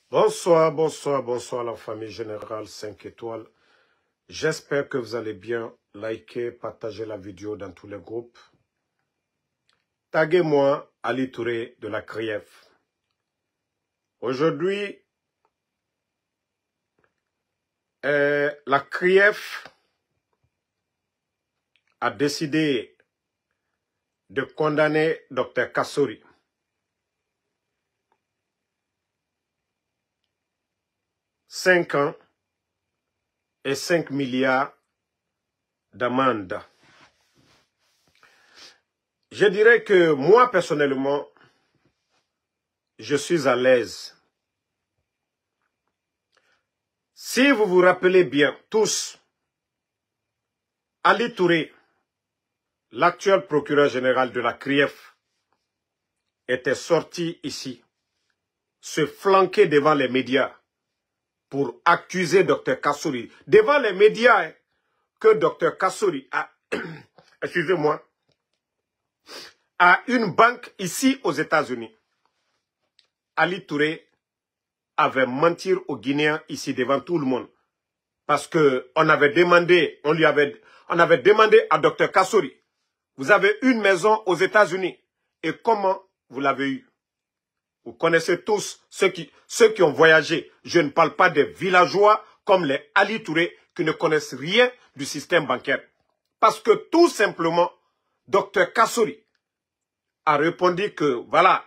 Bonsoir, bonsoir, bonsoir la famille générale 5 étoiles. J'espère que vous allez bien. Likez, partagez la vidéo dans tous les groupes. Taguez-moi Ali Touré de la CRIEF. Aujourd'hui, la CRIEF a décidé de condamner Dr Kassory. Cinq ans et 5 milliards d'amende. Je dirais que moi, personnellement, je suis à l'aise. Si vous vous rappelez bien, tous, Ali Touré, l'actuel procureur général de la CRIEF, était sorti ici, se flanquer devant les médias pour accuser Dr Kassory, devant les médias, que Dr Kassory a, excusez-moi, a une banque ici aux États-Unis. Ali Touré avait menti aux Guinéens ici devant tout le monde. Parce que on avait demandé à Dr Kassory, vous avez une maison aux États-Unis. Et comment vous l'avez eu? Vous connaissez tous ceux qui ont voyagé. Je ne parle pas des villageois comme les Ali Touré qui ne connaissent rien du système bancaire. Parce que tout simplement, Dr Kassory a répondu que voilà,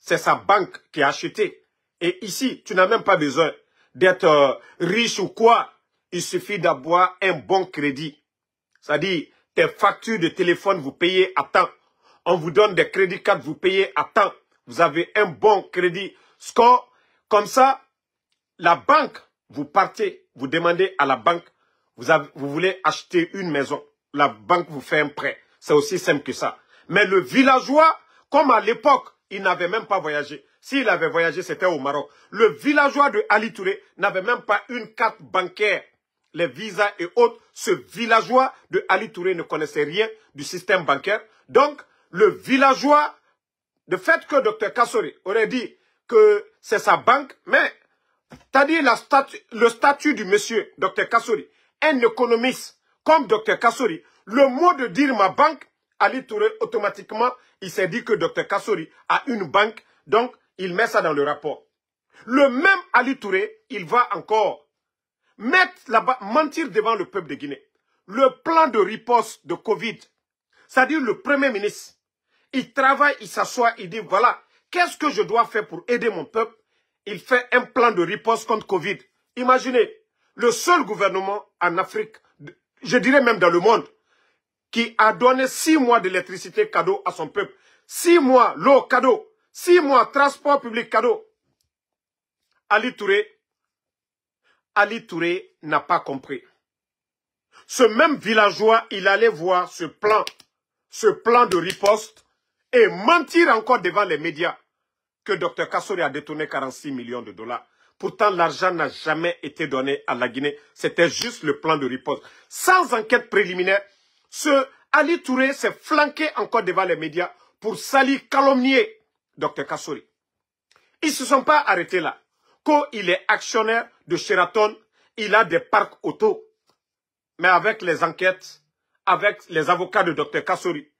c'est sa banque qui a acheté. Et ici, tu n'as même pas besoin d'être riche ou quoi. Il suffit d'avoir un bon crédit. C'est-à-dire, tes factures de téléphone, vous payez à temps. On vous donne des crédits cartes, vous payez à temps. Vous avez un bon crédit score. Comme ça, la banque, vous partez, vous demandez à la banque, vous voulez acheter une maison. La banque vous fait un prêt. C'est aussi simple que ça. Mais le villageois, comme à l'époque, il n'avait même pas voyagé. S'il avait voyagé, c'était au Maroc. Le villageois de Ali Touré n'avait même pas une carte bancaire. Les visas et autres, ce villageois de Ali Touré ne connaissait rien du système bancaire. Donc, le villageois, le fait que Dr Kassory aurait dit que c'est sa banque, mais c'est-à-dire le statut du monsieur Dr Kassory, un économiste comme Dr Kassory, le mot de dire ma banque, Ali Touré, automatiquement, il s'est dit que Dr Kassory a une banque, donc il met ça dans le rapport. Le même Ali Touré, il va encore mentir devant le peuple de Guinée. Le plan de riposte de Covid, c'est-à-dire le premier ministre, il travaille, il s'assoit, il dit voilà, qu'est-ce que je dois faire pour aider mon peuple? Il fait un plan de riposte contre Covid. Imaginez, le seul gouvernement en Afrique, je dirais même dans le monde, qui a donné 6 mois d'électricité cadeau à son peuple. 6 mois l'eau cadeau. 6 mois transport public cadeau. Ali Touré n'a pas compris. Ce même villageois, il allait voir ce plan de riposte et mentir encore devant les médias que Dr Kassory a détourné 46 millions de dollars. Pourtant, l'argent n'a jamais été donné à la Guinée. C'était juste le plan de riposte. Sans enquête préliminaire, ce Ali Touré s'est flanqué encore devant les médias pour salir, calomnier Dr Kassory. Ils ne se sont pas arrêtés là. Quand il est actionnaire de Sheraton, il a des parcs auto. Mais avec les enquêtes, avec les avocats de Dr Kassory,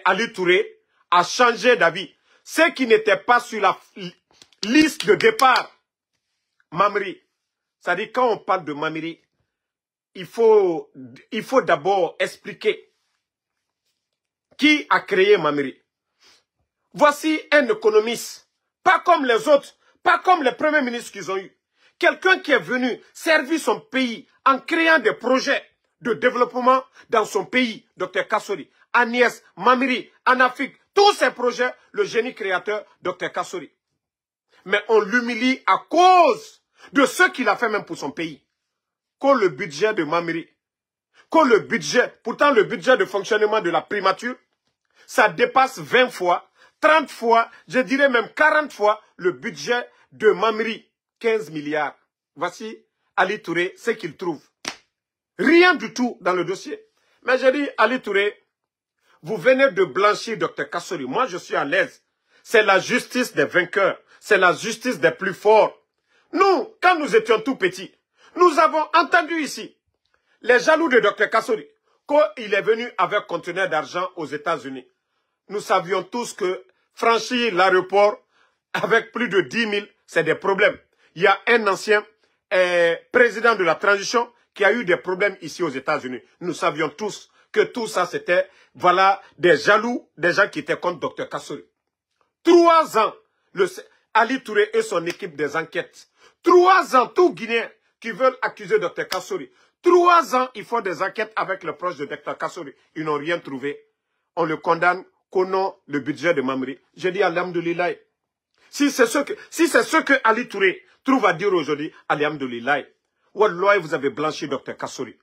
Ali Touré a changé d'avis. Ceux qui n'étaient pas sur la liste de départ, Mamri, c'est-à-dire quand on parle de Mamri, il faut d'abord expliquer qui a créé Mamri. Voici un économiste, pas comme les autres, pas comme les premiers ministres qu'ils ont eu. Quelqu'un qui est venu servir son pays en créant des projets de développement dans son pays, Dr Kassory, Agnès, Mamri, en Afrique, tous ces projets, le génie créateur, Dr Kassory. Mais on l'humilie à cause de ce qu'il a fait même pour son pays. Quand le budget de Mamri, pourtant le budget de fonctionnement de la primature, ça dépasse 20 fois, 30 fois, je dirais même 40 fois le budget de Mamri, 15 milliards. Voici Ali Touré, ce qu'il trouve. Rien du tout dans le dossier. Mais j'ai dit, Ali Touré, vous venez de blanchir Dr Kassory. Moi, je suis à l'aise. C'est la justice des vainqueurs. c'est la justice des plus forts. Nous, quand nous étions tout petits, nous avons entendu ici les jaloux de Dr Kassori, quand il est venu avec conteneur d'argent aux États-Unis. Nous savions tous que franchir l'aéroport avec plus de 10 000, c'est des problèmes. Il y a un ancien président de la transition qui a eu des problèmes ici aux États-Unis. Nous savions tous que tout ça, c'était, voilà, des jaloux, des gens qui étaient contre Dr Kassori. 3 ans, Ali Touré et son équipe des enquêtes. 3 ans, tous Guinéens qui veulent accuser Dr Kassori. 3 ans, ils font des enquêtes avec le proche de Dr Kassori. Ils n'ont rien trouvé. On le condamne qu'au nom le budget de Mamri. J'ai dit alhamdoulilah. Si c'est ce que Ali Touré trouve à dire aujourd'hui, alhamdoulilah. Wallah, vous avez blanchi Dr Kassori.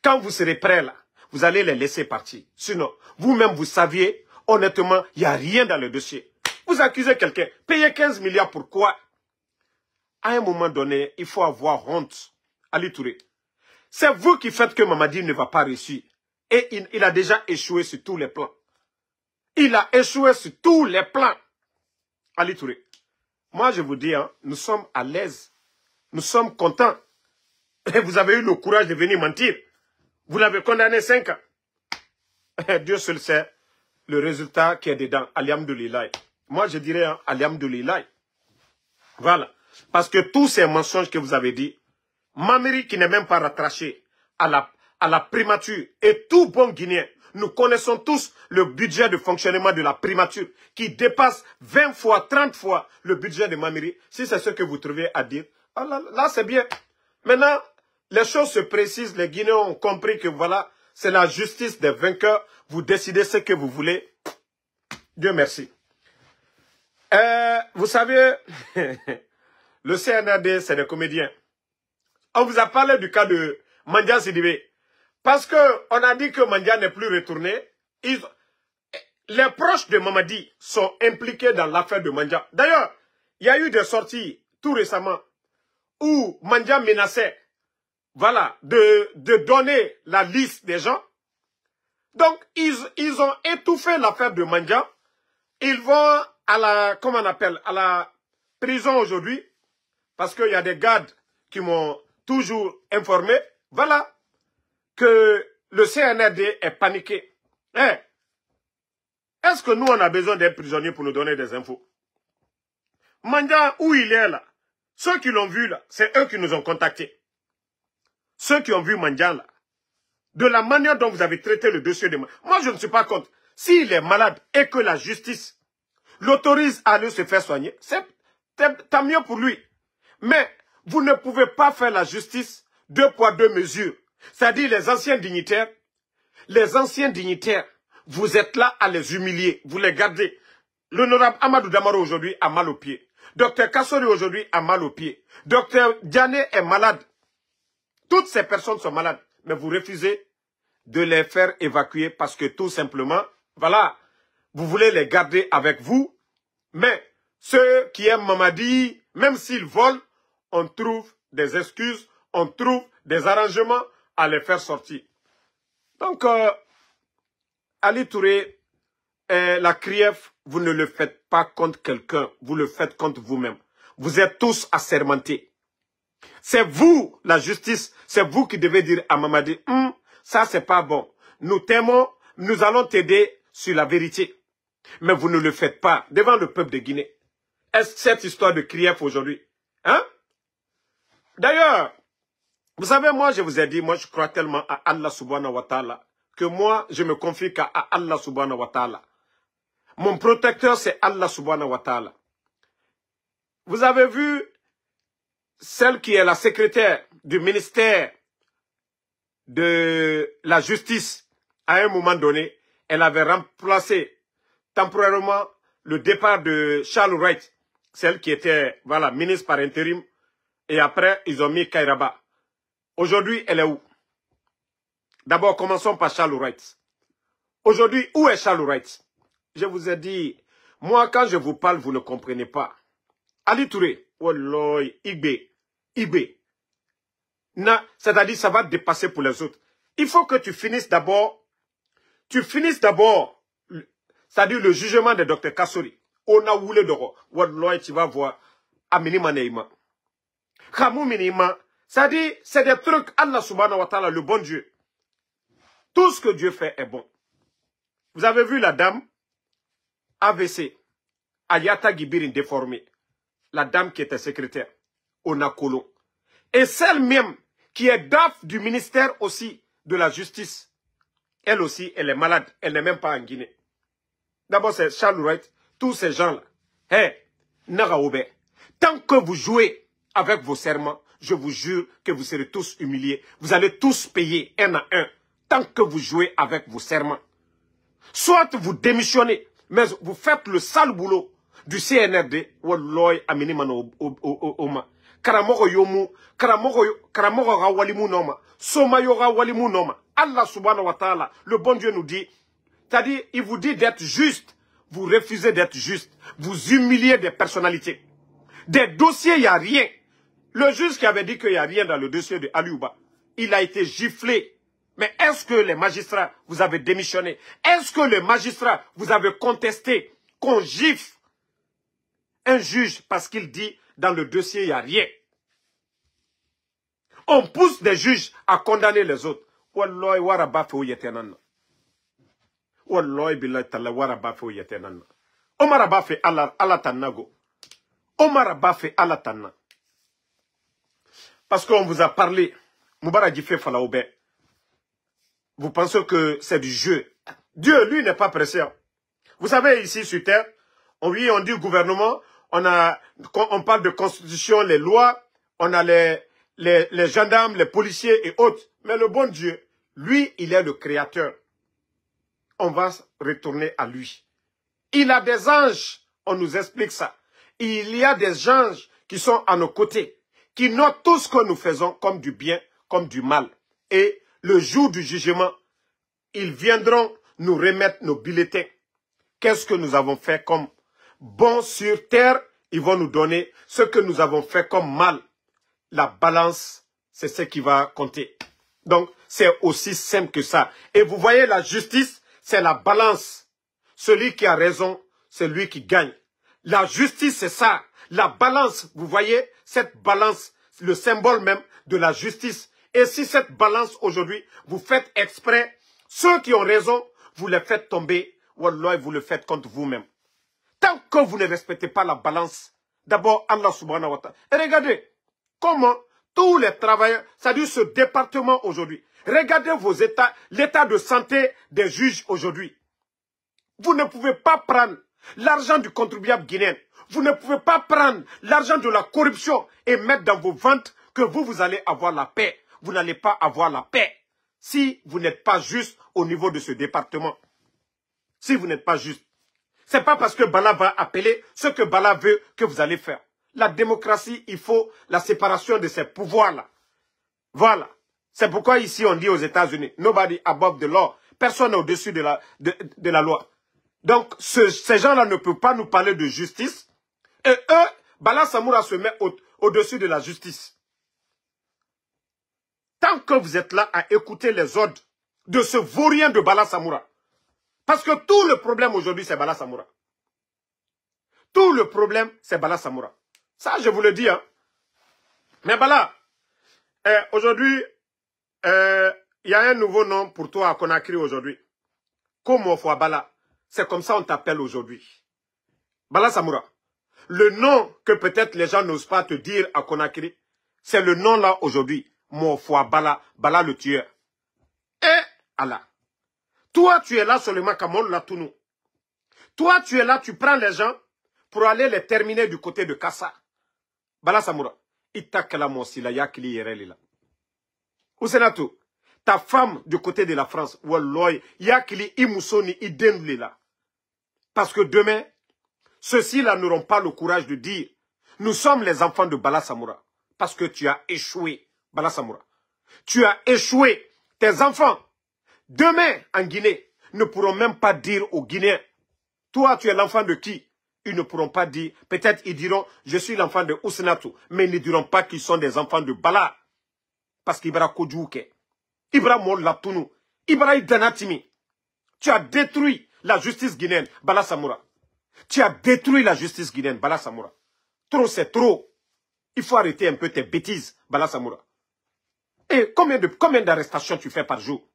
Quand vous serez prêts là, vous allez les laisser partir. Sinon, vous-même, vous saviez, honnêtement, il n'y a rien dans le dossier. Vous accusez quelqu'un, payez 15 milliards pour quoi? À un moment donné, il faut avoir honte. Ali Touré, c'est vous qui faites que Mamadi ne va pas réussir. Et il a déjà échoué sur tous les plans. Il a échoué sur tous les plans. Ali Touré, moi je vous dis, hein, nous sommes à l'aise. Nous sommes contents. Et vous avez eu le courage de venir mentir. Vous l'avez condamné 5 ans. Dieu seul sait le résultat qui est dedans. Alhamdoulilah. Moi, je dirais, hein, alhamdoulilah. Voilà. Parce que tous ces mensonges que vous avez dit, Mamiri qui n'est même pas rattraché à la primature, et tout bon Guinéen, nous connaissons tous le budget de fonctionnement de la primature qui dépasse 20 fois, 30 fois le budget de Mamiri. Si c'est ce que vous trouvez à dire, là c'est bien. Maintenant, les choses se précisent, les Guinéens ont compris que voilà, c'est la justice des vainqueurs. Vous décidez ce que vous voulez. Dieu merci. Vous savez, le CNRD, c'est des comédiens. On vous a parlé du cas de Mandia Sidibé. Parce qu'on a dit que Mandia n'est plus retourné. Les proches de Mamadi sont impliqués dans l'affaire de Mandia. D'ailleurs, il y a eu des sorties tout récemment où Mandia menaçait, voilà, de donner la liste des gens. Donc, ils ont étouffé l'affaire de Mandia. Ils vont à la, comment on appelle, à la prison aujourd'hui. Parce qu'il y a des gardes qui m'ont toujours informé. Voilà, que le CNRD est paniqué. Hein? Est-ce que nous, on a besoin d'un prisonnier pour nous donner des infos? Mandia, où il est là? Ceux qui l'ont vu là, c'est eux qui nous ont contactés. Ceux qui ont vu Mandia là. De la manière dont vous avez traité le dossier de Mandia. Moi, je ne suis pas contre. S'il est malade et que la justice l'autorise à aller se faire soigner, c'est tant mieux pour lui. Mais vous ne pouvez pas faire la justice 2 poids 2 mesures. C'est-à-dire les anciens dignitaires, vous êtes là à les humilier, vous les gardez. L'honorable Amadou Damaro aujourd'hui a mal au pied. Dr Kassori aujourd'hui a mal au pied. Dr Diané est malade. Toutes ces personnes sont malades. Mais vous refusez de les faire évacuer parce que tout simplement, voilà, vous voulez les garder avec vous. Mais ceux qui aiment Mamadi, même s'ils volent, on trouve des excuses, on trouve des arrangements à les faire sortir. Donc, Ali Touré, la CRIEF, vous ne le faites pas contre quelqu'un, vous le faites contre vous-même. Vous êtes tous assermentés. C'est vous, la justice, c'est vous qui devez dire à Mamadi, ça c'est pas bon. Nous t'aimons, nous allons t'aider sur la vérité. Mais vous ne le faites pas devant le peuple de Guinée. Est-ce cette histoire de CRIEF aujourd'hui? Hein? D'ailleurs, vous savez, moi je vous ai dit, moi je crois tellement à Allah subhanahu wa ta'ala, que moi je me confie qu'à Allah subhanahu wa ta'ala. Mon protecteur c'est Allah subhanahu wa ta'ala. Vous avez vu celle qui est la secrétaire du ministère de la justice, à un moment donné, elle avait remplacé temporairement le départ de Charles Wright, celle qui était, voilà, ministre par intérim, et après, ils ont mis Kairaba. Aujourd'hui, elle est où? D'abord, commençons par Charles Wright. Aujourd'hui, où est Charles Wright? Je vous ai dit, moi, quand je vous parle, vous ne comprenez pas. Ali Touré, Wallah, Igbe. C'est-à-dire, ça va dépasser pour les autres. Il faut que tu finisses d'abord, c'est-à-dire le jugement de Dr Kassori. On a voulu d'or. Wallahi, tu vas voir. Amini maneima. Khamou minima. Ça dit, c'est des trucs, Allah subhanahu wa ta'ala, le bon Dieu. Tout ce que Dieu fait est bon. Vous avez vu la dame AVC, Ayata Gibirin déformée. La dame qui était secrétaire au Nakolo. Et celle même qui est DAF du ministère aussi de la justice. Elle aussi, elle est malade. Elle n'est même pas en Guinée. D'abord, c'est Charles Wright. Tous ces gens-là. Hé, Nagaoube. Tant que vous jouez avec vos serments, je vous jure que vous serez tous humiliés. Vous allez tous payer un à un. Tant que vous jouez avec vos serments. Soit vous démissionnez, mais vous faites le sale boulot du CNRD. Walloy amini mano oma. Karamoko yomu, karamoko rawalimu noma. Soma yora walimu noma. Allah subhanahu wa ta'ala, le bon Dieu nous dit, c'est-à-dire, il vous dit d'être juste. Vous refusez d'être juste. Vous humiliez des personnalités. Des dossiers, il n'y a rien. Le juge qui avait dit qu'il n'y a rien dans le dossier de Aliouba, il a été giflé. Mais est-ce que les magistrats, vous avez démissionné? Est-ce que les magistrats, vous avez contesté qu'on gifle un juge parce qu'il dit dans le dossier, il n'y a rien? On pousse des juges à condamner les autres. Wallahi waraba fo yetenana. Wallahi billahi ta'ala waraba fo yetenana. Omar Abafe ala tanago. Omar Abafe ala tanna. Parce qu'on vous a parlé, Moubarak Djifé Falaoube. Vous pensez que c'est du jeu. Dieu, lui, n'est pas pressé. Vous savez, ici sur Terre, on dit gouvernement, on parle de constitution, les lois, on a les gendarmes, les policiers et autres. Mais le bon Dieu, lui, il est le créateur. On va retourner à lui. Il a des anges, on nous explique ça. Il y a des anges qui sont à nos côtés, qui notent tout ce que nous faisons comme du bien, comme du mal. Et le jour du jugement, ils viendront nous remettre nos bulletins. Qu'est-ce que nous avons fait comme bon sur terre? Ils vont nous donner ce que nous avons fait comme mal. La balance, c'est ce qui va compter. Donc, c'est aussi simple que ça. Et vous voyez, la justice, c'est la balance. Celui qui a raison, c'est lui qui gagne. La justice, c'est ça. La balance, vous voyez, cette balance, le symbole même de la justice. Et si cette balance, aujourd'hui, vous faites exprès, ceux qui ont raison, vous les faites tomber. Wallah, vous le faites contre vous-même. Tant que vous ne respectez pas la balance, d'abord, Allah subhanahu wa ta'ala. Et regardez, comment tous les travailleurs, c'est-à-dire ce département aujourd'hui, regardez vos états, l'état de santé des juges aujourd'hui. Vous ne pouvez pas prendre l'argent du contribuable guinéen. Vous ne pouvez pas prendre l'argent de la corruption et mettre dans vos ventes que vous allez avoir la paix. Vous n'allez pas avoir la paix si vous n'êtes pas juste au niveau de ce département. Si vous n'êtes pas juste. Ce n'est pas parce que Bala va appeler ce que Bala veut que vous allez faire. La démocratie, il faut la séparation de ces pouvoirs-là. Voilà. C'est pourquoi ici on dit aux États-Unis, nobody above the law. Personne n'est au-dessus de la loi. Donc, ces gens-là ne peuvent pas nous parler de justice. Et eux, Bala Samoura se met au-dessus de la justice. Tant que vous êtes là à écouter les ordres de ce vaurien de Bala Samoura. Parce que tout le problème aujourd'hui, c'est Bala Samoura. Tout le problème, c'est Bala Samoura. Ça, je vous le dis. Hein. Mais Bala, aujourd'hui, il y a un nouveau nom pour toi à Conakry aujourd'hui. Komo Bala. C'est comme ça on t'appelle aujourd'hui. Bala Samoura. Le nom que peut-être les gens n'osent pas te dire à Conakry, c'est le nom là aujourd'hui. Mofwa Bala, Bala le tueur. Et Allah. Toi, tu es là seulement comme on l'a tout nous. Toi, tu es là, tu prends les gens pour aller les terminer du côté de Kassa. Bala Samoura. Itakala Monsila, Yakili Yerelila. Ousenatou. Ta femme du côté de la France, Walloy, Yakili Imusoni Idenlila. Parce que demain, ceux-ci-là n'auront pas le courage de dire, nous sommes les enfants de Bala Samoura. Parce que tu as échoué, Bala Samoura. Tu as échoué. Tes enfants, demain, en Guinée, ne pourront même pas dire aux Guinéens, toi, tu es l'enfant de qui? Ils ne pourront pas dire, peut-être ils diront, je suis l'enfant de Ousenatou, mais ils ne diront pas qu'ils sont des enfants de Bala. Parce qu'Ibra Kodjouke. Ibra Molatounou, Ibra Idanatimi, tu as détruit la justice guinéenne, Bala Samoura. Tu as détruit la justice guinéenne, Bala Samoura. Trop, c'est trop. Il faut arrêter un peu tes bêtises, Bala Samoura. Et combien d'arrestations tu fais par jour?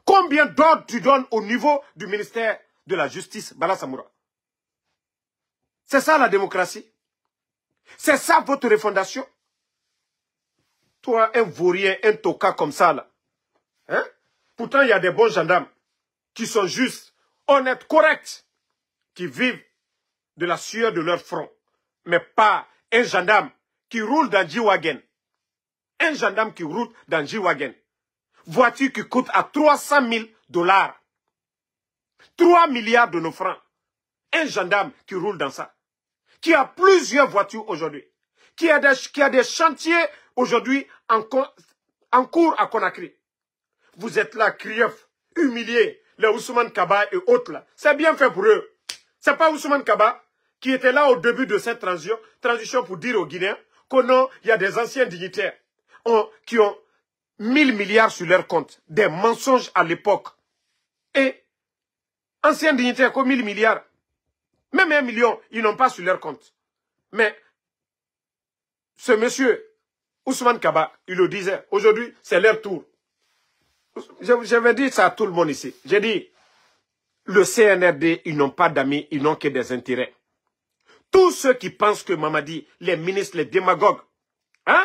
Combien d'ordres tu donnes au niveau du ministère de la Justice, Bala Samoura? C'est ça la démocratie? C'est ça votre refondation? Toi, un vaurien, un toka comme ça, là. Hein? Pourtant, il y a des bons gendarmes qui sont justes, honnêtes, corrects, qui vivent de la sueur de leur front. Mais pas un gendarme qui roule dans G-Wagen. Un gendarme qui roule dans G-Wagen. Voiture qui coûte à 300 000 $. 3 milliards de nos francs. Un gendarme qui roule dans ça. Qui a plusieurs voitures aujourd'hui. Qui a des chantiers aujourd'hui en cours à Conakry. Vous êtes là, Krief, humilié, les Ousmane Kaba et autres là. C'est bien fait pour eux. C'est pas Ousmane Kaba qui était là au début de cette transition pour dire aux Guinéens qu'il y a des anciens dignitaires qui ont 1000 milliards sur leur compte. Des mensonges à l'époque. Et anciens dignitaires comme 1000 milliards. Même 1 million, ils n'ont pas sur leur compte. Mais ce monsieur, Ousmane Kaba, il le disait. Aujourd'hui, c'est leur tour. J'avais dit ça à tout le monde ici. J'ai dit, le CNRD, ils n'ont pas d'amis, ils n'ont que des intérêts. Tous ceux qui pensent que Mamadi, les ministres, les démagogues, hein?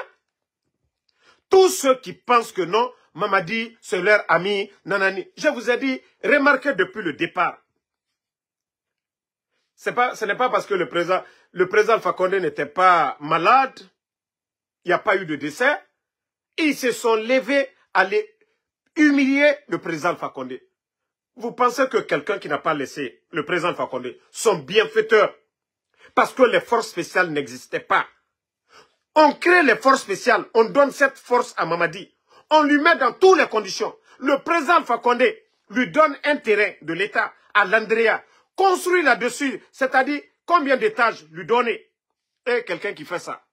Tous ceux qui pensent que non, Mamadi, c'est leur ami, nanani. Je vous ai dit, remarquez depuis le départ. Ce n'est pas parce que le président Alpha Condé n'était pas malade, il n'y a pas eu de décès. Ils se sont levés à aller humilier le président Alpha Condé. Vous pensez que quelqu'un qui n'a pas laissé le président Alpha Condé, son bienfaiteur, parce que les forces spéciales n'existaient pas. On crée les forces spéciales, on donne cette force à Mamadi. On lui met dans toutes les conditions. Le président Alpha Condé lui donne un terrain de l'État à l'Andrea. Construit là-dessus, c'est-à-dire combien d'étages lui donner. Et quelqu'un qui fait ça.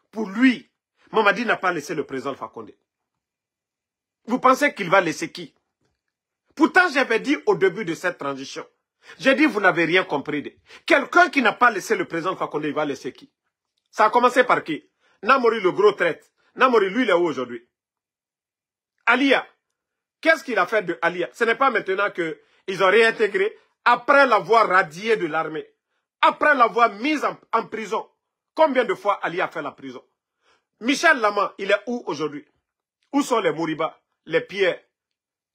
Pour lui, Mamadi n'a pas laissé le président Alpha Condé. Vous pensez qu'il va laisser qui? Pourtant, j'avais dit au début de cette transition, j'ai dit vous n'avez rien compris. Quelqu'un qui n'a pas laissé le président Alpha Condé, il va laisser qui? Ça a commencé par qui? Namori, le gros traite. Namori, lui, il est où aujourd'hui? Alia. Qu'est-ce qu'il a fait de Alia? Ce n'est pas maintenant qu'ils ont réintégré après l'avoir radié de l'armée. Après l'avoir mise en prison. Combien de fois Alia a fait la prison? Michel Lama, il est où aujourd'hui? Où sont les Mouriba, les Pierre?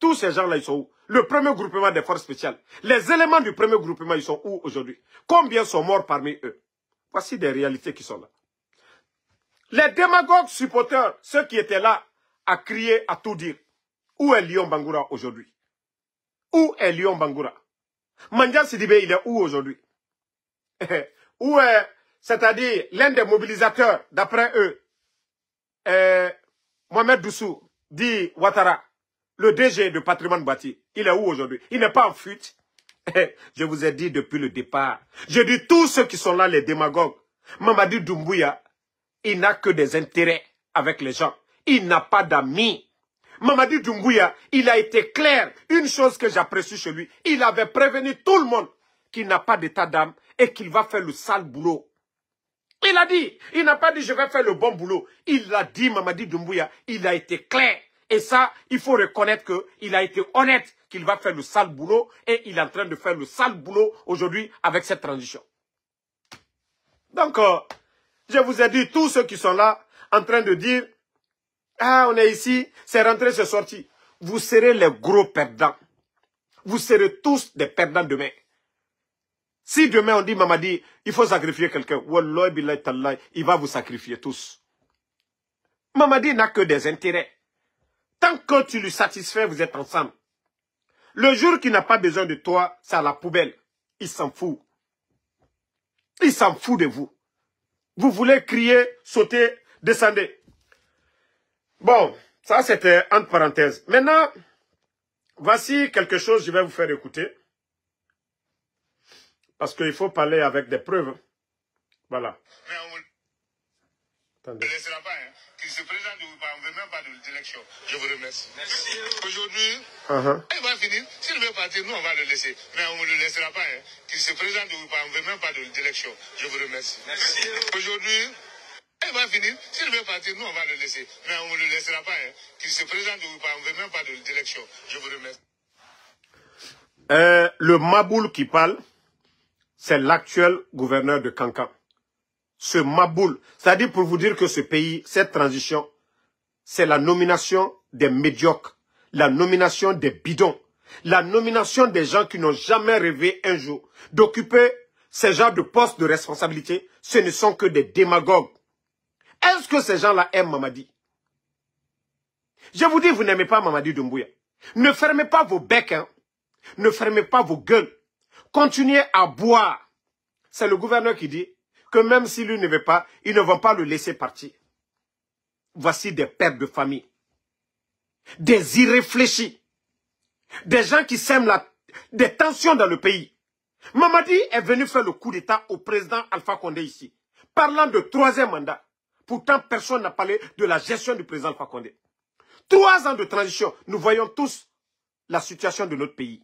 Tous ces gens-là, ils sont où? Le premier groupement des forces spéciales. Les éléments du premier groupement, ils sont où aujourd'hui? Combien sont morts parmi eux? Voici des réalités qui sont là. Les démagogues supporters, ceux qui étaient là à crier, à tout dire. Où est Lyon Bangoura aujourd'hui? Où est Lyon Bangoura? Mandian Sidibé, il est où aujourd'hui? Où est, c'est-à-dire, l'un des mobilisateurs, d'après eux, Mohamed Doussou, dit Ouattara, le DG de Patrimoine Bâti, il est où aujourd'hui? Il n'est pas en fuite. Je vous ai dit depuis le départ. Je dis tous ceux qui sont là, les démagogues. Mamadi Doumbouya, il n'a que des intérêts avec les gens. Il n'a pas d'amis. Mamadi Doumbouya, il a été clair. Une chose que j'apprécie chez lui, il avait prévenu tout le monde qu'il n'a pas d'état d'âme et qu'il va faire le sale boulot. Il a dit, il n'a pas dit je vais faire le bon boulot. Il a dit, Mamadi Doumbouya, il a été clair. Et ça, il faut reconnaître qu'il a été honnête, qu'il va faire le sale boulot et il est en train de faire le sale boulot aujourd'hui avec cette transition. Donc, je vous ai dit, tous ceux qui sont là, en train de dire, ah, on est ici, c'est rentré, c'est sorti. Vous serez les gros perdants. Vous serez tous des perdants demain. Si demain on dit, Mamadi, il faut sacrifier quelqu'un, Wallahi billahi tallahi, il va vous sacrifier tous. Mamadi n'a que des intérêts. Tant que tu lui satisfais, vous êtes ensemble. Le jour qu'il n'a pas besoin de toi, c'est à la poubelle. Il s'en fout. Il s'en fout de vous. Vous voulez crier, sauter, descendez. Bon, ça c'était entre parenthèses. Maintenant, voici quelque chose que je vais vous faire écouter. Parce qu'il faut parler avec des preuves. Voilà. Attendez. Ne laissera pas, hein, qu'il se présente, on ne veut même pas d'élection. Je vous remercie. Merci. Aujourd'hui, il va finir. S'il veut partir, nous, on va le laisser. Mais on ne le laissera pas, hein, qu'il se présente, on ne veut même pas d'élection. Je vous remercie. Merci. Aujourd'hui, il va finir. S'il veut partir, nous, on va le laisser. Mais on ne le laissera pas, hein, qu'il se présente, on ne veut même pas d'élection. Je vous remercie. Le Maboul qui parle, c'est l'actuel gouverneur de Kankan. Ce Maboul, c'est-à-dire pour vous dire que ce pays, cette transition, c'est la nomination des médiocres, la nomination des bidons, la nomination des gens qui n'ont jamais rêvé un jour d'occuper ces genres de postes de responsabilité. Ce ne sont que des démagogues. Est-ce que ces gens-là aiment Mamadi? Je vous dis, vous n'aimez pas Mamadi Doumbouya. Ne fermez pas vos becs, hein. Ne fermez pas vos gueules. Continuez à boire. C'est le gouverneur qui dit que même si lui ne veut pas, ils ne vont pas le laisser partir. Voici des pères de famille. Des irréfléchis. Des gens qui sèment des tensions dans le pays. Mamadi est venu faire le coup d'État au président Alpha Condé ici. Parlant de 3e mandat. Pourtant, personne n'a parlé de la gestion du président Alpha Condé. 3 ans de transition. Nous voyons tous la situation de notre pays.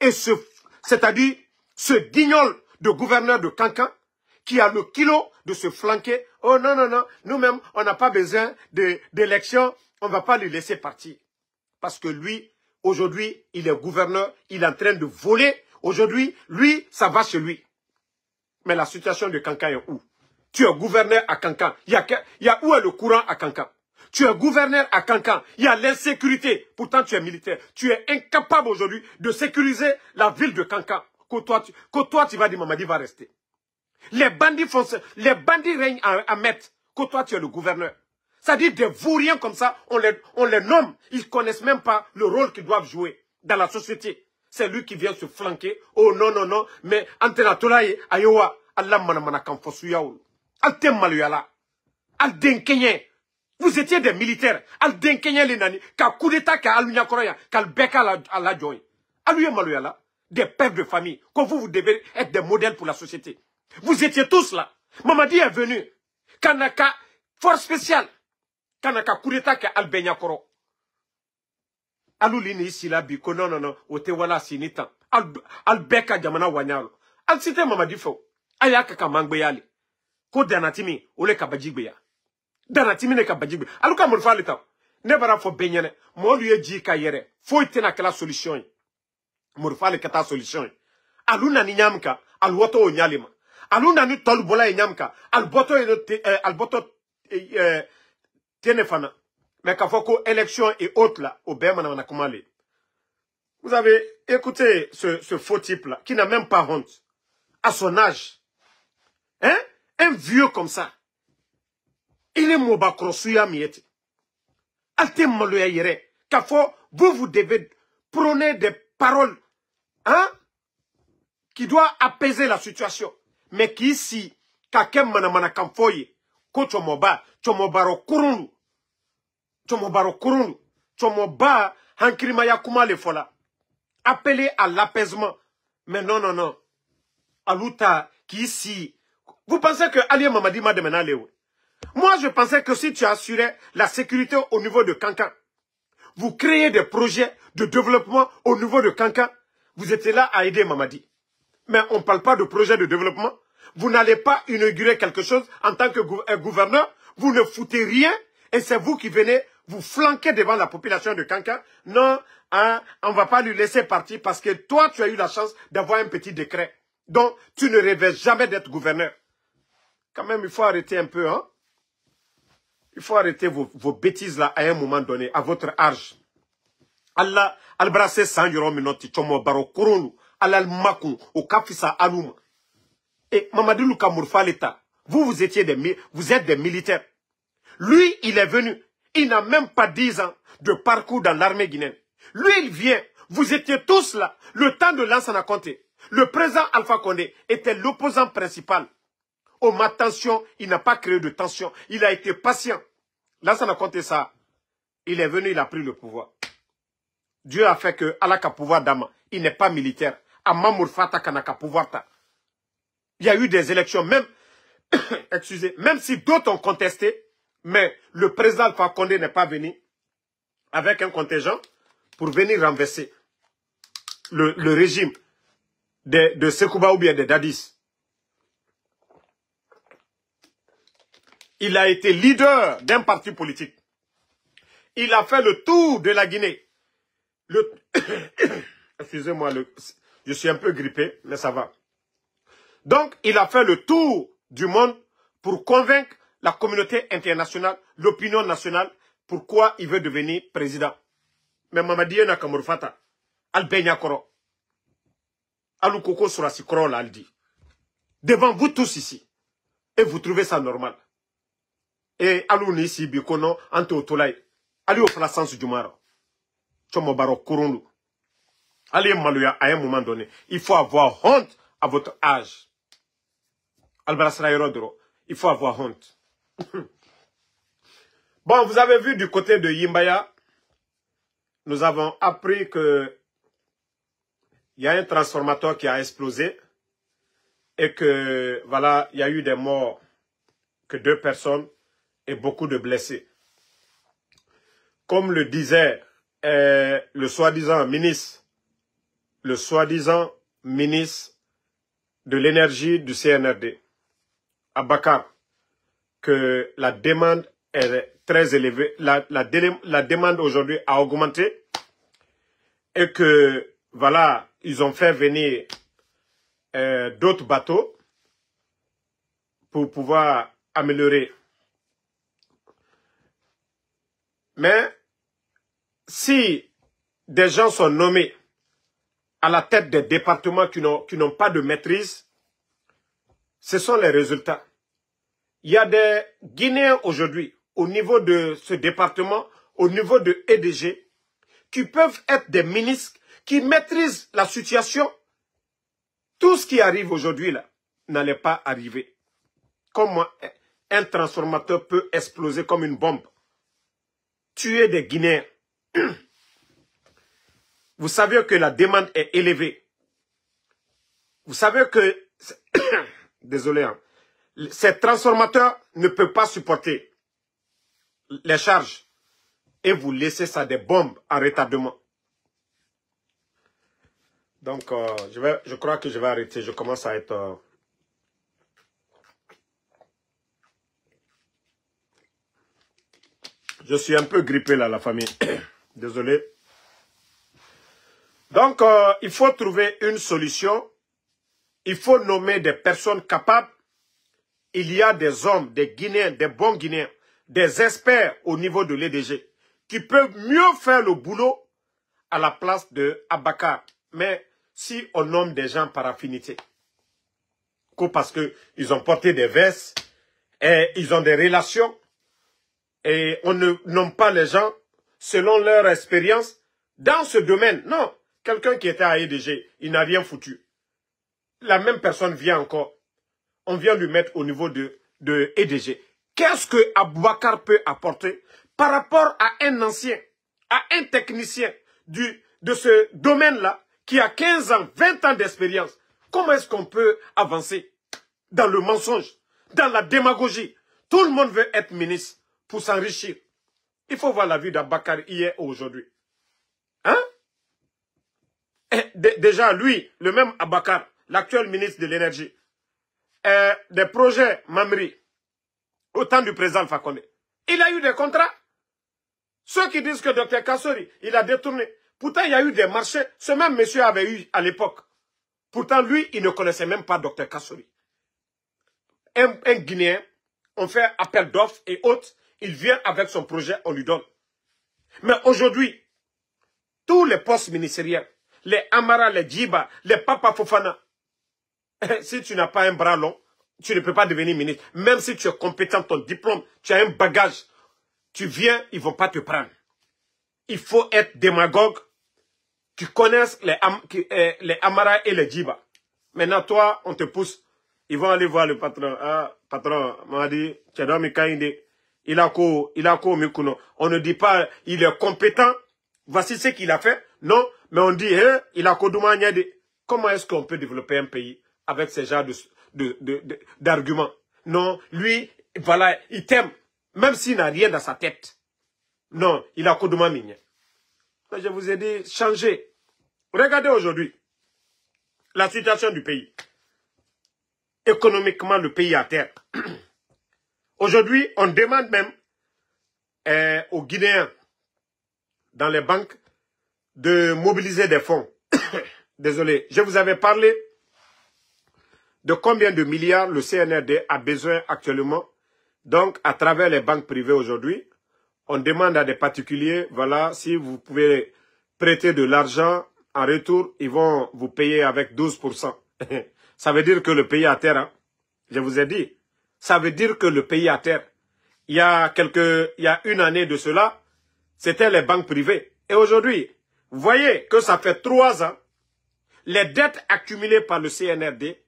Et c'est-à-dire ce guignol de gouverneur de Kankan qui a le kilo de se flanquer. Oh non, non, non, nous-mêmes, on n'a pas besoin d'élections, on ne va pas le laisser partir. Parce que lui, aujourd'hui, il est gouverneur, il est en train de voler. Aujourd'hui, lui, ça va chez lui. Mais la situation de Kankan est où? Tu es gouverneur à Kankan. Il y a où est le courant à Kankan? Tu es gouverneur à Kankan. Il y a l'insécurité. Pourtant, tu es militaire. Tu es incapable aujourd'hui de sécuriser la ville de Kankan. Que toi, tu vas dire, Mamadi va rester. Les bandits foncent, les bandits règnent à mettre. Que toi, tu es le gouverneur. C'est-à-dire des vauriens comme ça, on les nomme. Ils ne connaissent même pas le rôle qu'ils doivent jouer dans la société. C'est lui qui vient se flanquer. Oh non, non, non. Mais Antenatolaye, Ayowa, Allah manamana kamfosuyaoul. Altem maluyala. Aldenkenye. Vous étiez des militaires. Aldenkenye les nani. Ka coup d'état ka alunyakoroya. Kal beka à la joie. Aluye maluyala. Des pères de famille. Que vous devez être des modèles pour la société. Vous étiez tous là. Mamadi est venu. Kanaka, force spéciale. Kanaka coup d'état ka albenyakoro. Alulini ici là, biko non, non, non. Ote wala sinitan. Albeka jamana wanyalo. Al cité Mamadi fo. Ayaka ka mangbeyali. Ko danatimi, ole ka bajigbeya. Danatimi ne ka bajigbe. Aluka morfa leta. Ne bara fo benyane. Mo luye ji ka yere. Fo itena kala solution. Morfa le kata solution. Aluna ni nyamka, alwoto o nyalima. Aluna ni tolu bola e nyamka, alboto tenefana. Mais ka foko élection et autres là, au Berman na kumale. Vous avez écouté ce faux type là, qui n'a même pas honte. À son âge. Hein? Un vieux comme ça. Il est mobakrosuya miete. Alte maloya yere. Kafo, vous devez prôner des paroles, hein? Qui doit apaiser la situation. Mais qui ici, kakem manamana kamfoye, ko chomobaro kurundu. Chomobaro kurundu. Chomoba, hankrimaya kuma le fola. Appelez à l'apaisement. Mais non, non, non. Aluta, qui ici, vous pensez que Ali Mamadi m'a demandé où? Moi, je pensais que si tu assurais la sécurité au niveau de Kankan, vous créez des projets de développement au niveau de Kankan, vous étiez là à aider Mamadi. Mais on ne parle pas de projet de développement. Vous n'allez pas inaugurer quelque chose en tant que gouverneur. Vous ne foutez rien et c'est vous qui venez vous flanquer devant la population de Kankan. Non, hein, on ne va pas lui laisser partir parce que toi, tu as eu la chance d'avoir un petit décret. Donc, tu ne rêvais jamais d'être gouverneur. Quand même, il faut arrêter un peu, hein. Il faut arrêter vos bêtises là à un moment donné, à votre âge. Allah, albrase sanjuro minoti, chomo baro kurulu, alal makun, au kafisa aluma. Et Mamadi Luka Mourfaleta, vous êtes des militaires. Lui, il est venu. Il n'a même pas 10 ans de parcours dans l'armée guinéenne. Lui, il vient. Vous étiez tous là. Le temps de Lansana Conté. Le président Alpha Condé était l'opposant principal. Oh, ma tension, il n'a pas créé de tension. Il a été patient. Lansana Conté ça. Il est venu, il a pris le pouvoir. Dieu a fait que Alaka pouvoir d'Ama, il n'est pas militaire. Amma Mourfata Kanaka pouvoir ta. Il y a eu des élections, même excusez, même si d'autres ont contesté, mais le président Alpha Condé n'est pas venu avec un contingent pour venir renverser le régime de Sekouba ou bien de Dadis. Il a été leader d'un parti politique. Il a fait le tour de la Guinée. Excusez-moi, je suis un peu grippé, mais ça va. Donc, il a fait le tour du monde pour convaincre la communauté internationale, l'opinion nationale, pourquoi il veut devenir président. Mais Mamadi Nakamurfata, Albenia Koro, Alukoko Surasi Koro l'a dit. Devant vous tous ici. Et vous trouvez ça normal. Et Alou ici, Bikono, Anto Tolai, Alou Flasans Jumara, Chomobaro Kurundu. Allez Malouya, à un moment donné, il faut avoir honte à votre âge. Albarasraïrodro, il faut avoir honte. Bon, vous avez vu du côté de Yimbaya, nous avons appris que il y a un transformateur qui a explosé et que, voilà, il y a eu des morts, que 2 personnes et beaucoup de blessés. Comme le disait le soi-disant ministre de l'énergie du CNRD, Abakar, que la demande est très élevée, la demande aujourd'hui a augmenté et que, voilà, ils ont fait venir d'autres bateaux pour pouvoir améliorer. Mais si des gens sont nommés à la tête des départements qui n'ont pas de maîtrise, ce sont les résultats. Il y a des Guinéens aujourd'hui, au niveau de ce département, au niveau de EDG, qui peuvent être des ministres, qui maîtrisent la situation. Tout ce qui arrive aujourd'hui là n'allait pas arriver. Comment un transformateur peut exploser comme une bombe, tuer des Guinéens. Vous savez que la demande est élevée. Vous savez que, désolé, hein, ces transformateurs ne peuvent pas supporter les charges. Et vous laissez ça des bombes en retardement. Donc, je crois que je vais arrêter. Je commence à être... Je suis un peu grippé là, la famille. Désolé. Donc, il faut trouver une solution. Il faut nommer des personnes capables. Il y a des hommes, des Guinéens, des bons Guinéens, des experts au niveau de l'EDG qui peuvent mieux faire le boulot à la place de Abakar. Mais si on nomme des gens par affinité, parce qu'ils ont porté des vestes et ils ont des relations, et on ne nomme pas les gens selon leur expérience dans ce domaine. Non, quelqu'un qui était à EDG, il n'a rien foutu. La même personne vient encore. On vient lui mettre au niveau de EDG. Qu'est-ce que Aboubakar peut apporter par rapport à un ancien, à un technicien de ce domaine-là qui a 15 ans, 20 ans d'expérience? Comment est-ce qu'on peut avancer dans le mensonge, dans la démagogie? Tout le monde veut être ministre pour s'enrichir. Il faut voir la vie d'Abakar hier et aujourd'hui. Hein? Déjà, lui, le même Abakar, l'actuel ministre de l'énergie, des projets Mamri, au temps du président Alpha Condé, il a eu des contrats. Ceux qui disent que Dr Kassori, il a détourné. Pourtant, il y a eu des marchés. Ce même monsieur avait eu à l'époque. Pourtant, lui, il ne connaissait même pas Dr Kassori. Un Guinéen, on fait appel d'offres et autres, il vient avec son projet, on lui donne. Mais aujourd'hui, tous les postes ministériels, les Amara, les Djiba, les Papa Fofana, si tu n'as pas un bras long, tu ne peux pas devenir ministre. Même si tu es compétent, ton diplôme, tu as un bagage, tu viens, ils ne vont pas te prendre. Il faut être démagogue, tu connaisses les Amara et les Djiba. Maintenant, toi, on te pousse. Ils vont aller voir le patron. Ah, patron, m'a dit, il a quoi Mikuno. On ne dit pas, il est compétent. Voici ce qu'il a fait. Non, mais on dit, il a quoi Comment est-ce qu'on peut développer un pays avec ce genre d'arguments? non, lui, voilà, il t'aime, même s'il n'a rien dans sa tête. Non, il a Koduma Migné. Je vous ai dit, changez. Regardez aujourd'hui la situation du pays. Économiquement, le pays est à terre. Aujourd'hui, on demande même aux Guinéens, dans les banques, de mobiliser des fonds. Désolé, je vous avais parlé de combien de milliards le CNRD a besoin actuellement. Donc, à travers les banques privées aujourd'hui, on demande à des particuliers, voilà, si vous pouvez prêter de l'argent, en retour, ils vont vous payer avec 12%. Ça veut dire que le pays est à terre, hein? Je vous ai dit. Ça veut dire que le pays est à terre. Il y a une année de cela, c'était les banques privées. Et aujourd'hui, vous voyez que ça fait 3 ans, les dettes accumulées par le CNRD,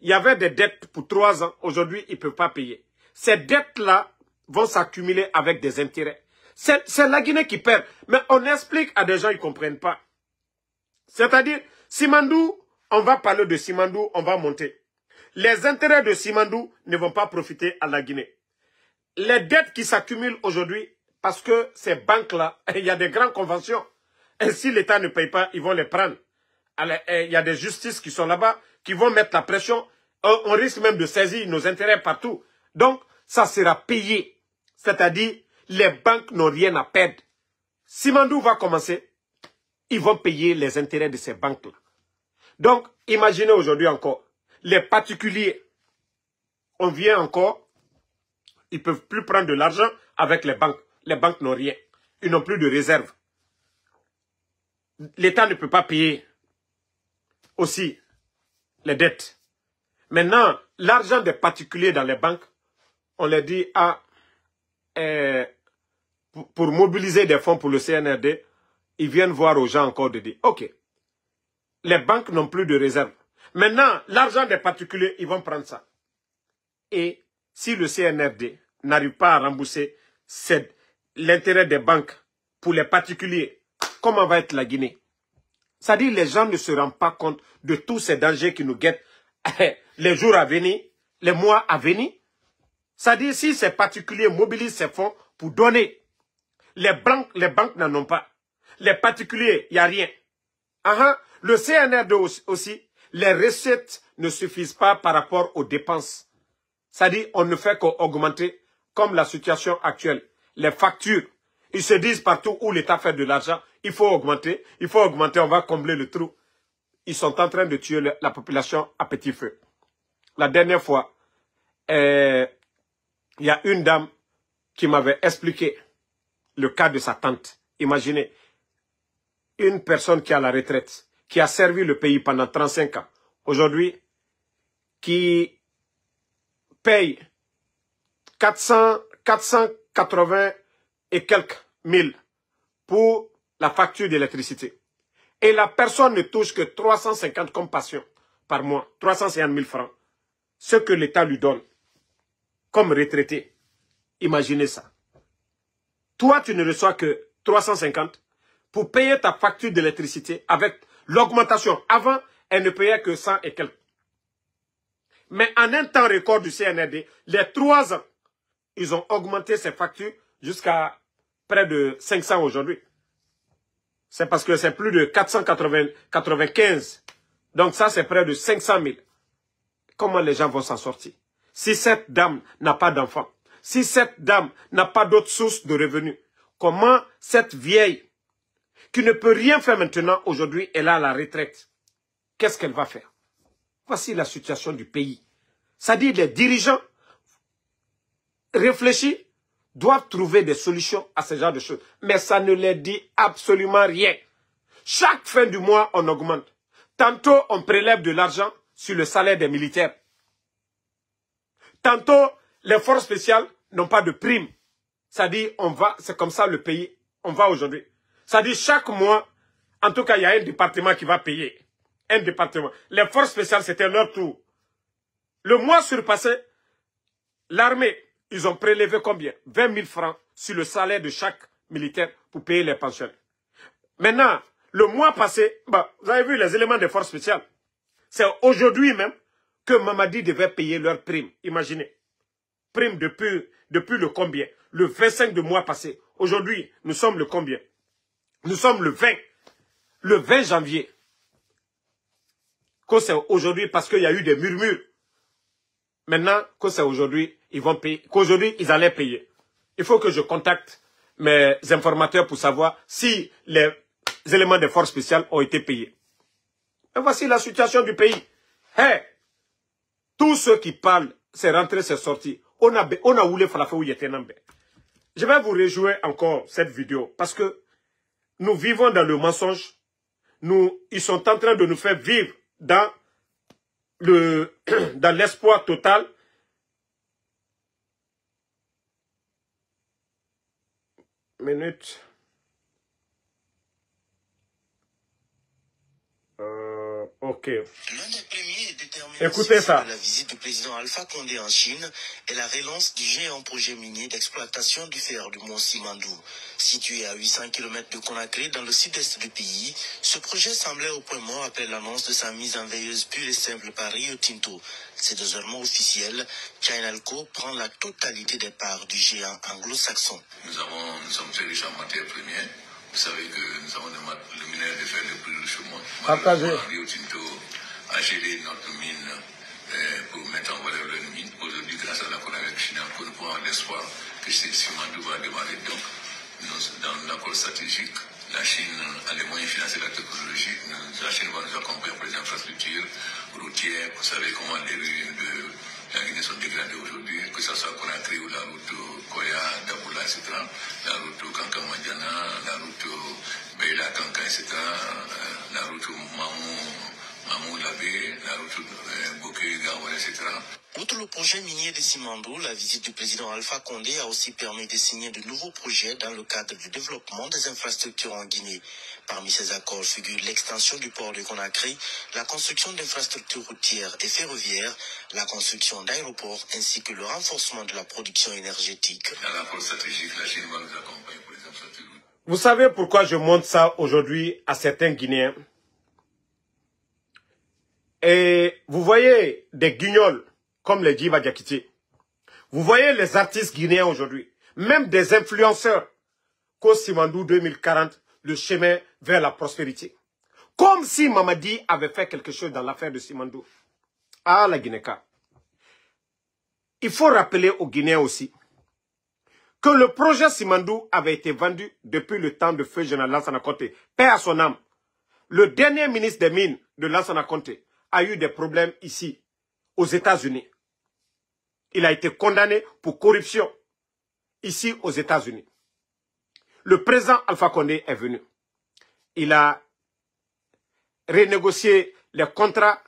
il y avait des dettes pour 3 ans, aujourd'hui, ils ne peuvent pas payer. Ces dettes-là vont s'accumuler avec des intérêts. C'est la Guinée qui perd. Mais on explique à des gens, ils ne comprennent pas. C'est-à-dire, Simandou, on va parler de Simandou, on va monter. Les intérêts de Simandou ne vont pas profiter à la Guinée. Les dettes qui s'accumulent aujourd'hui, parce que ces banques-là, il y a des grandes conventions. Et si l'État ne paye pas, ils vont les prendre. Il y a des justices qui sont là-bas, qui vont mettre la pression. On risque même de saisir nos intérêts partout. Donc, ça sera payé. C'est-à-dire, les banques n'ont rien à perdre. Simandou va commencer, ils vont payer les intérêts de ces banques-là. Donc, imaginez aujourd'hui encore, les particuliers, on vient encore, ils ne peuvent plus prendre de l'argent avec les banques. Les banques n'ont rien. Ils n'ont plus de réserve. L'État ne peut pas payer aussi les dettes. Maintenant, l'argent des particuliers dans les banques, on leur dit, pour mobiliser des fonds pour le CNRD, ils viennent voir aux gens encore de dire, ok, les banques n'ont plus de réserve. Maintenant, l'argent des particuliers, ils vont prendre ça. Et si le CNRD n'arrive pas à rembourser l'intérêt des banques pour les particuliers, comment va être la Guinée? C'est-à-dire les gens ne se rendent pas compte de tous ces dangers qui nous guettent les jours à venir, les mois à venir. C'est-à-dire si ces particuliers mobilisent ces fonds pour donner, les banques n'en ont pas. Les particuliers, il n'y a rien. Le CNRD aussi, les recettes ne suffisent pas par rapport aux dépenses. C'est-à-dire on ne fait qu'augmenter, comme la situation actuelle. Les factures, ils se disent partout où l'État fait de l'argent, il faut augmenter, on va combler le trou. Ils sont en train de tuer la population à petit feu. La dernière fois, il y a une dame qui m'avait expliqué le cas de sa tante. Imaginez, une personne qui est à la retraite, qui a servi le pays pendant 35 ans, aujourd'hui, qui paye 480 et quelques mille pour la facture d'électricité. Et la personne ne touche que 350 comme pension par mois, 350 000 francs. Ce que l'État lui donne comme retraité. Imaginez ça. Toi, tu ne reçois que 350 pour payer ta facture d'électricité avec l'augmentation. Avant, elle ne payait que 100 et quelques. Mais en un temps record du CNRD, les 3 ans, ils ont augmenté ces factures jusqu'à près de 500 aujourd'hui. C'est parce que c'est plus de 495. Donc ça, c'est près de 500 000. Comment les gens vont s'en sortir? Si cette dame n'a pas d'enfant, si cette dame n'a pas d'autre source de revenus, comment cette vieille, qui ne peut rien faire maintenant, aujourd'hui, elle a la retraite, qu'est-ce qu'elle va faire? Voici la situation du pays. C'est-à-dire les dirigeants réfléchis doivent trouver des solutions à ce genre de choses. Mais ça ne leur dit absolument rien. Chaque fin du mois, on augmente. Tantôt, on prélève de l'argent sur le salaire des militaires. Tantôt, les forces spéciales n'ont pas de prime. C'est-à-dire, c'est comme ça le pays, on va aujourd'hui. C'est-à-dire, chaque mois, en tout cas, il y a un département qui va payer. Un département. Les forces spéciales, c'était leur tour. Le mois surpassé, l'armée, ils ont prélevé combien? 20 000 francs sur le salaire de chaque militaire pour payer les pensionnaires. Maintenant, le mois passé, vous avez vu les éléments des forces spéciales. C'est aujourd'hui même que Mamadi devait payer leur prime. Imaginez. prime depuis le combien? Le 25 de mois passé. Aujourd'hui, nous sommes le combien? Nous sommes le 20. Le 20 janvier. Que c'est aujourd'hui parce qu'il y a eu des murmures. Maintenant, que c'est aujourd'hui, ils vont payer. Qu'aujourd'hui, ils allaient payer. Il faut que je contacte mes informateurs pour savoir si les éléments des forces spéciales ont été payés. Et voici la situation du pays. Hey, tous ceux qui parlent, c'est rentré, c'est sorti. On a voulu faire la fois où il était nambe. Je vais vous rejouer encore cette vidéo parce que nous vivons dans le mensonge. Ils sont en train de nous faire vivre dans l'espoir total. Minute. Ok. Écoutez ça. La visite du président Alpha Condé en Chine et la relance du géant projet minier d'exploitation du fer du mont Simandou. Situé à 800 km de Conakry dans le sud-est du pays, ce projet semblait au point mort après l'annonce de sa mise en veilleuse pure et simple par Rio Tinto. C'est désormais officiel. Chinalco prend la totalité des parts du géant anglo-saxon. Nous sommes très riches en matières premières. Vous savez que nous avons le minerai de fer le plus riche au monde. Rio Tinto a gelé notre mine pour mettre en valeur leur mine. Aujourd'hui, grâce à l'accord avec Chine, nous pouvons avoir l'espoir que Simandou va démarrer. Donc, dans l'accord stratégique, la Chine a les moyens de financer la technologie. La Chine va nous accompagner pour les infrastructures routières. Vous savez comment les rues de la Guinée sont dégradées aujourd'hui, que ce soit Conakry ou la route Koya, Daboula, etc. La route Kankamadiana, la route Beila, Kanka, etc. La route Mamou Labé, la route Boké, Gawara, etc. Outre le projet minier de Simandou, la visite du président Alpha Condé a aussi permis de signer de nouveaux projets dans le cadre du développement des infrastructures en Guinée. Parmi ces accords figurent l'extension du port de Conakry, la construction d'infrastructures routières et ferroviaires, la construction d'aéroports ainsi que le renforcement de la production énergétique. Dans l'accord stratégique, la Chine va nous accompagner pour les infrastructures. Vous savez pourquoi je montre ça aujourd'hui à certains Guinéens? Et vous voyez des guignols comme les Djiba Diakité. Vous voyez les artistes guinéens aujourd'hui, même des influenceurs, qu'au Simandou 2040, le chemin vers la prospérité. Comme si Mamadi avait fait quelque chose dans l'affaire de Simandou. Ah, la Guinéka. Il faut rappeler aux Guinéens aussi que le projet Simandou avait été vendu depuis le temps de feu général Lansana Conté. Paix à son âme. Le dernier ministre des Mines de Lansana Conté a eu des problèmes ici, aux États-Unis. Il a été condamné pour corruption ici aux États-Unis. Le président Alpha Condé est venu. Il a renégocié les contrats.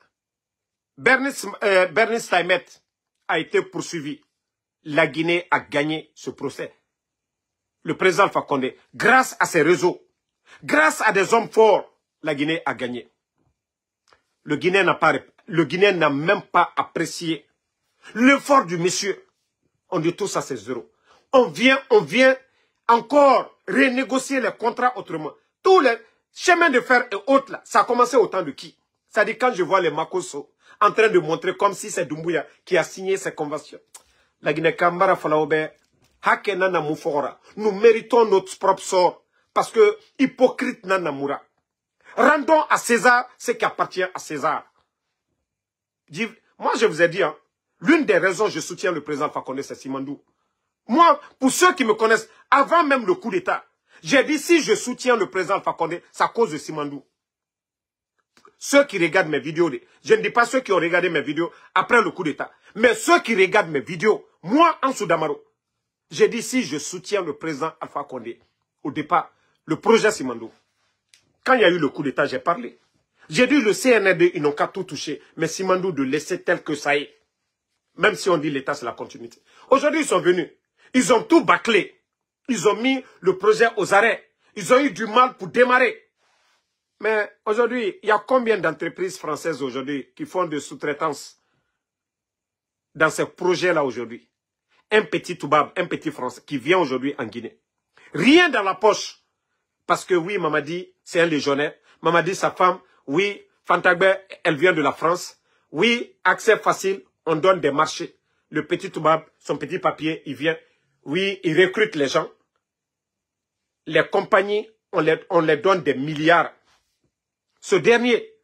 Bernice Staimet a été poursuivi. La Guinée a gagné ce procès. Le président Alpha Condé, grâce à ses réseaux, grâce à des hommes forts, la Guinée a gagné. Le Guinéen n'a même pas apprécié l'effort du monsieur. On dit tout ça, c'est zéro. On vient encore renégocier les contrats autrement. Tous les chemins de fer et autres, là, ça a commencé au temps de qui? C'est-à-dire quand je vois les Makosso en train de montrer comme si c'est Doumbouya qui a signé ces conventions. La Guinée-Kambara Falaobe, Hakenana Moufora, nous méritons notre propre sort parce que hypocrite Nanamoura. Rendons à César ce qui appartient à César. Moi, je vous ai dit, hein, l'une des raisons que je soutiens le président Fakonde, c'est Simandou. Moi, pour ceux qui me connaissent, avant même le coup d'État, j'ai dit si je soutiens le président Fakonde, c'est à cause de Simandou. Ceux qui regardent mes vidéos, je ne dis pas ceux qui ont regardé mes vidéos après le coup d'État, mais ceux qui regardent mes vidéos, moi, en Soudamaro, j'ai dit si je soutiens le président Alpha Condé, au départ, le projet Simandou. Quand il y a eu le coup d'État, j'ai parlé. J'ai dit le CNRD, ils n'ont qu'à tout toucher, mais Simandou de laisser tel que ça est. Même si on dit l'État, c'est la continuité. Aujourd'hui, ils sont venus. Ils ont tout bâclé. Ils ont mis le projet aux arrêts. Ils ont eu du mal pour démarrer. Mais aujourd'hui, il y a combien d'entreprises françaises aujourd'hui qui font de sous-traitance dans ces projets-là aujourd'hui? Un petit Toubab, un petit Français qui vient aujourd'hui en Guinée. Rien dans la poche. Parce que oui, Mamadi, c'est un légionnaire. Mamadi, sa femme, oui, Fantagbe, elle vient de la France. Oui, accès facile, on donne des marchés. le petit Toubab, son petit papier, il vient. Oui, il recrute les gens. Les compagnies, on les donne des milliards. Ce dernier,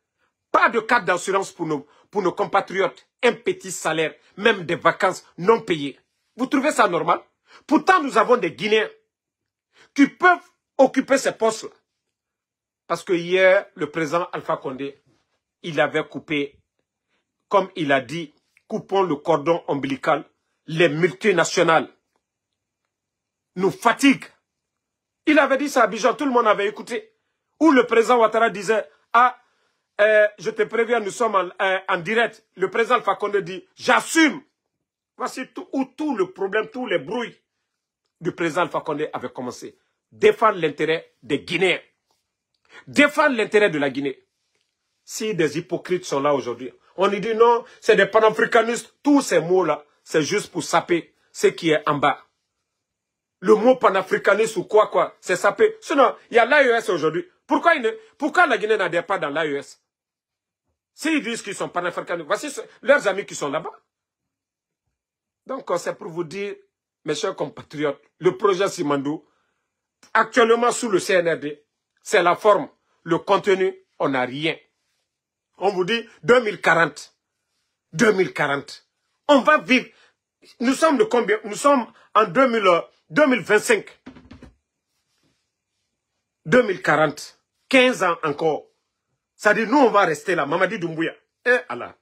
pas de carte d'assurance pour nos compatriotes. Un petit salaire, même des vacances non payées. Vous trouvez ça normal? Pourtant, nous avons des Guinéens qui peuvent occuper ces postes-là. Parce que hier, le président Alpha Condé, il avait coupé, comme il a dit, coupons le cordon ombilical, les multinationales nous fatiguent. Il avait dit ça à Abidjan, tout le monde avait écouté. Où le président Ouattara disait, ah, je te préviens, nous sommes en direct. Le président Alpha Condé dit, j'assume. Voici où tout le problème, tous les brouilles du président Alpha Condé avaient commencé. Défendre l'intérêt des Guinéens. Défendre l'intérêt de la Guinée. Si des hypocrites sont là aujourd'hui, on lui dit non, c'est des panafricanistes. Tous ces mots-là, c'est juste pour saper ce qui est en bas. Le mot panafricaniste ou quoi, c'est saper. Sinon, il y a l'AES aujourd'hui. Pourquoi la Guinée n'adhère pas dans l'AES? S'ils disent qu'ils sont panafricanistes, voici leurs amis qui sont là-bas. Donc, c'est pour vous dire, mes chers compatriotes, le projet Simandou, actuellement sous le CNRD, c'est la forme, le contenu, on n'a rien. On vous dit 2040. 2040. On va vivre. Nous sommes de combien? Nous sommes en 2025. 2040. 15 ans encore. Ça dit, nous, on va rester là. Mamadi Doumbouya. Allah.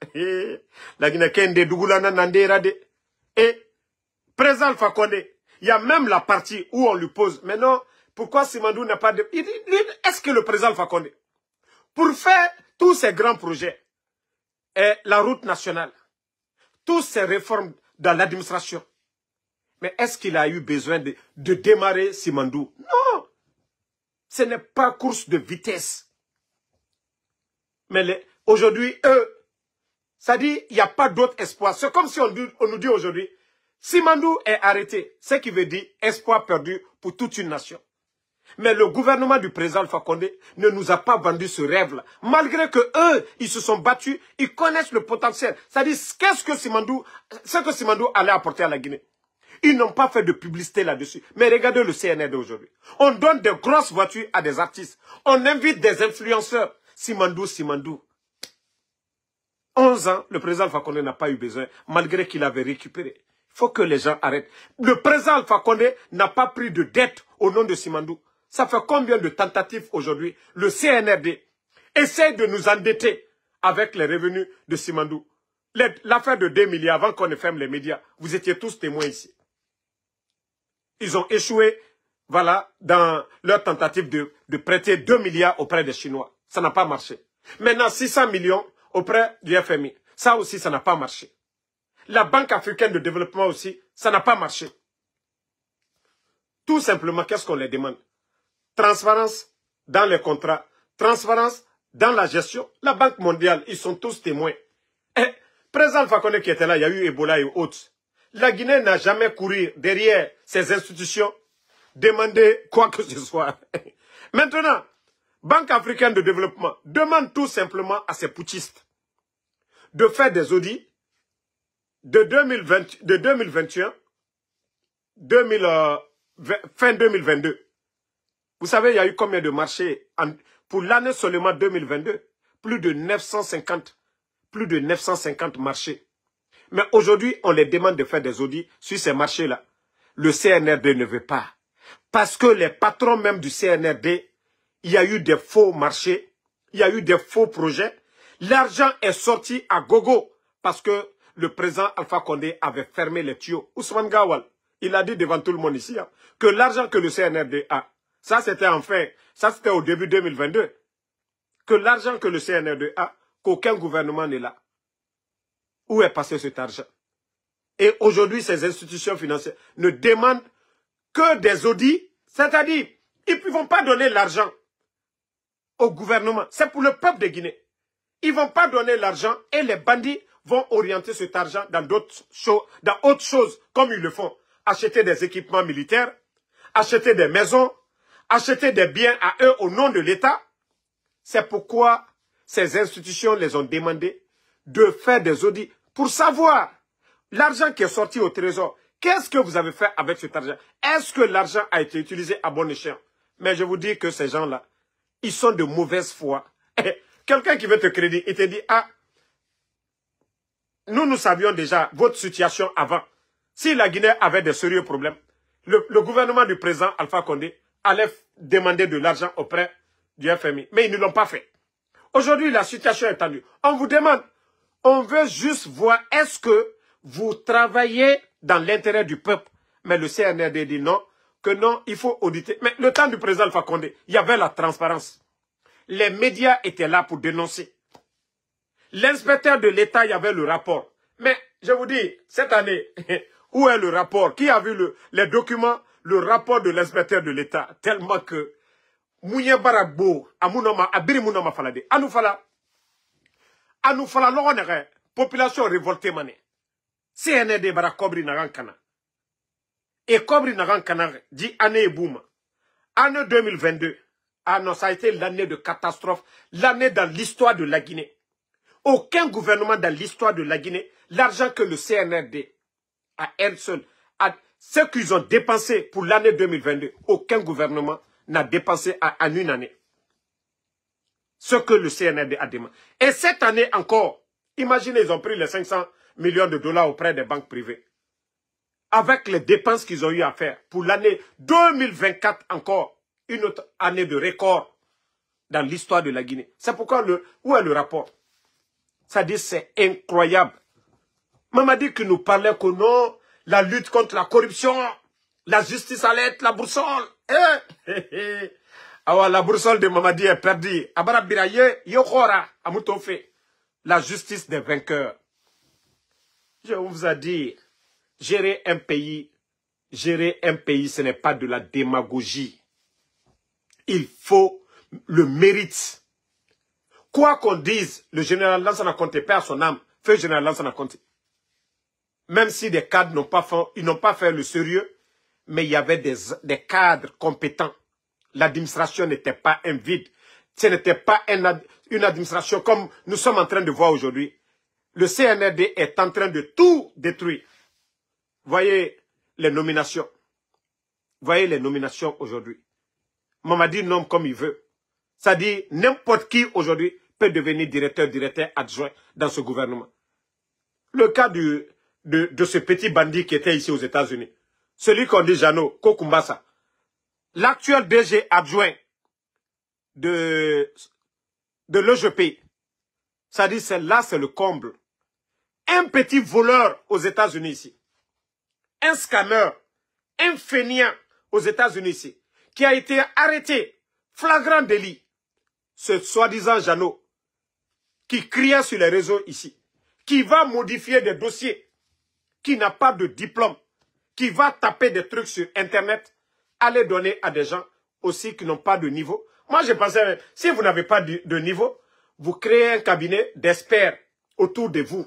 La Guinée-Kende, Dougoulana, Nandérade. Président Alpha Condé. Il y a même la partie où on lui pose. Mais non, pourquoi Simandou n'a pas de... Il dit, est-ce que le président Alpha Condé, pour faire tous ces grands projets, et la route nationale, toutes ces réformes dans l'administration, mais est-ce qu'il a eu besoin de démarrer Simandou? Non. Ce n'est pas course de vitesse. Mais aujourd'hui, eux, ça dit, il n'y a pas d'autre espoir. C'est comme si on nous dit aujourd'hui, Simandou est arrêté. Ce qui veut dire espoir perdu pour toute une nation. Mais le gouvernement du président Alpha Condé ne nous a pas vendu ce rêve-là. Malgré que eux, ils se sont battus, ils connaissent le potentiel. C'est-à-dire, ce que Simandou allait apporter à la Guinée. Ils n'ont pas fait de publicité là-dessus. Mais regardez le CNRD aujourd'hui. On donne des grosses voitures à des artistes. On invite des influenceurs. Simandou. 11 ans, le président Alpha Condé n'a pas eu besoin, malgré qu'il avait récupéré. Il faut que les gens arrêtent. Le président Alpha Condé n'a pas pris de dette au nom de Simandou. Ça fait combien de tentatives aujourd'hui? Le CNRD essaie de nous endetter avec les revenus de Simandou. L'affaire de 2 milliards, avant qu'on ne ferme les médias, vous étiez tous témoins ici. Ils ont échoué, voilà, dans leur tentative de prêter 2 milliards auprès des Chinois. Ça n'a pas marché. Maintenant, 600 millions auprès du FMI. Ça aussi, ça n'a pas marché. La Banque africaine de développement aussi, ça n'a pas marché. Tout simplement, qu'est-ce qu'on les demande? Transparence dans les contrats, transparence dans la gestion. La Banque mondiale, ils sont tous témoins. Président Alpha Condé qui était là, il y a eu Ebola et autres. La Guinée n'a jamais couru derrière ces institutions, demander quoi que ce soit. Maintenant, Banque africaine de développement demande tout simplement à ces putschistes de faire des audits de 2021, fin 2022. Vous savez, il y a eu combien de marchés pour l'année seulement 2022? Plus de 950 marchés. Mais aujourd'hui, on les demande de faire des audits sur ces marchés-là. Le CNRD ne veut pas. Parce que les patrons même du CNRD, il y a eu des faux marchés, il y a eu des faux projets. L'argent est sorti à gogo parce que le président Alpha Condé avait fermé les tuyaux. Ousmane Gawal, il a dit devant tout le monde ici, que l'argent que le CNRD a, ça c'était au début 2022, que l'argent que le CNRD a, qu'aucun gouvernement n'est là. Où est passé cet argent? Et aujourd'hui, ces institutions financières ne demandent que des audits, c'est-à-dire, ils ne vont pas donner l'argent au gouvernement. C'est pour le peuple de Guinée. Ils ne vont pas donner l'argent et les bandits vont orienter cet argent dans d'autres choses, dans autre chose, comme ils le font. Acheter des équipements militaires, acheter des maisons, acheter des biens à eux au nom de l'État. C'est pourquoi ces institutions les ont demandé de faire des audits pour savoir L'argent qui est sorti au trésor, qu'est-ce que vous avez fait avec cet argent? Est-ce que l'argent a été utilisé à bon escient? Mais je vous dis que ces gens-là, ils sont de mauvaise foi. Quelqu'un qui veut te crédit, il te dit, ah, nous savions déjà votre situation avant. Si la Guinée avait de sérieux problèmes, le gouvernement du président Alpha Condé allait demander de l'argent auprès du FMI. Mais ils ne l'ont pas fait. Aujourd'hui, la situation est tendue. On vous demande, on veut juste voir, est-ce que vous travaillez dans l'intérêt du peuple? Mais le CNRD dit non, que non, il faut auditer. Mais le temps du président Alpha Condé, il y avait la transparence. Les médias étaient là pour dénoncer. L'inspecteur de l'État, il y avait le rapport. Mais je vous dis, cette année, où est le rapport? Qui a vu les documents, le rapport de l'inspecteur de l'État? Tellement que Mouye Baragbo, Amounoma, Abiri Mounoma Falade, Anoufala, Logonere, population révoltée mané. CND Bara Kobri Narankana. Et Kobri Narankana dit année boum. Année 2022. Ah non, ça a été l'année de catastrophe, l'année dans l'histoire de la Guinée. Aucun gouvernement dans l'histoire de la Guinée, l'argent que le CNRD à elle seule, ce qu'ils ont dépensé pour l'année 2022, aucun gouvernement n'a dépensé en une année. Ce que le CNRD a demandé. Et cette année encore, imaginez, ils ont pris les 500 millions de dollars auprès des banques privées. Avec les dépenses qu'ils ont eu à faire pour l'année 2024 encore, une autre année de record dans l'histoire de la Guinée. C'est pourquoi, où est le rapport? Ça dit, c'est incroyable. Mamadi qui nous parlait que non, la lutte contre la corruption, la justice allait être la boussole. Ah ouais, la boussole de Mamadi est perdue. La justice des vainqueurs. Je vous ai dit, gérer un pays, ce n'est pas de la démagogie. Il faut le mérite. Quoi qu'on dise, le général Lansana Conté perd son âme, fait le général Lansana Conté. Même si des cadres n'ont pas fait le sérieux, mais il y avait des cadres compétents. L'administration n'était pas un vide. Ce n'était pas une administration comme nous sommes en train de voir aujourd'hui. Le CNRD est en train de tout détruire. Voyez les nominations. Voyez les nominations aujourd'hui. Mamadi nomme comme il veut. Ça dit, n'importe qui aujourd'hui peut devenir directeur adjoint dans ce gouvernement. Le cas de ce petit bandit qui était ici aux États-Unis, celui qu'on dit Jano, Kokumbasa, l'actuel DG adjoint de l'EGP, ça dit, là, c'est le comble. Un petit voleur aux États-Unis ici, un scammer, un fainéant aux États-Unis ici, qui a été arrêté, flagrant délit, ce soi-disant Jano, qui criait sur les réseaux ici, qui va modifier des dossiers, qui n'a pas de diplôme, qui va taper des trucs sur Internet, aller donner à des gens aussi qui n'ont pas de niveau. Moi, je pensais, si vous n'avez pas de niveau, vous créez un cabinet d'experts autour de vous.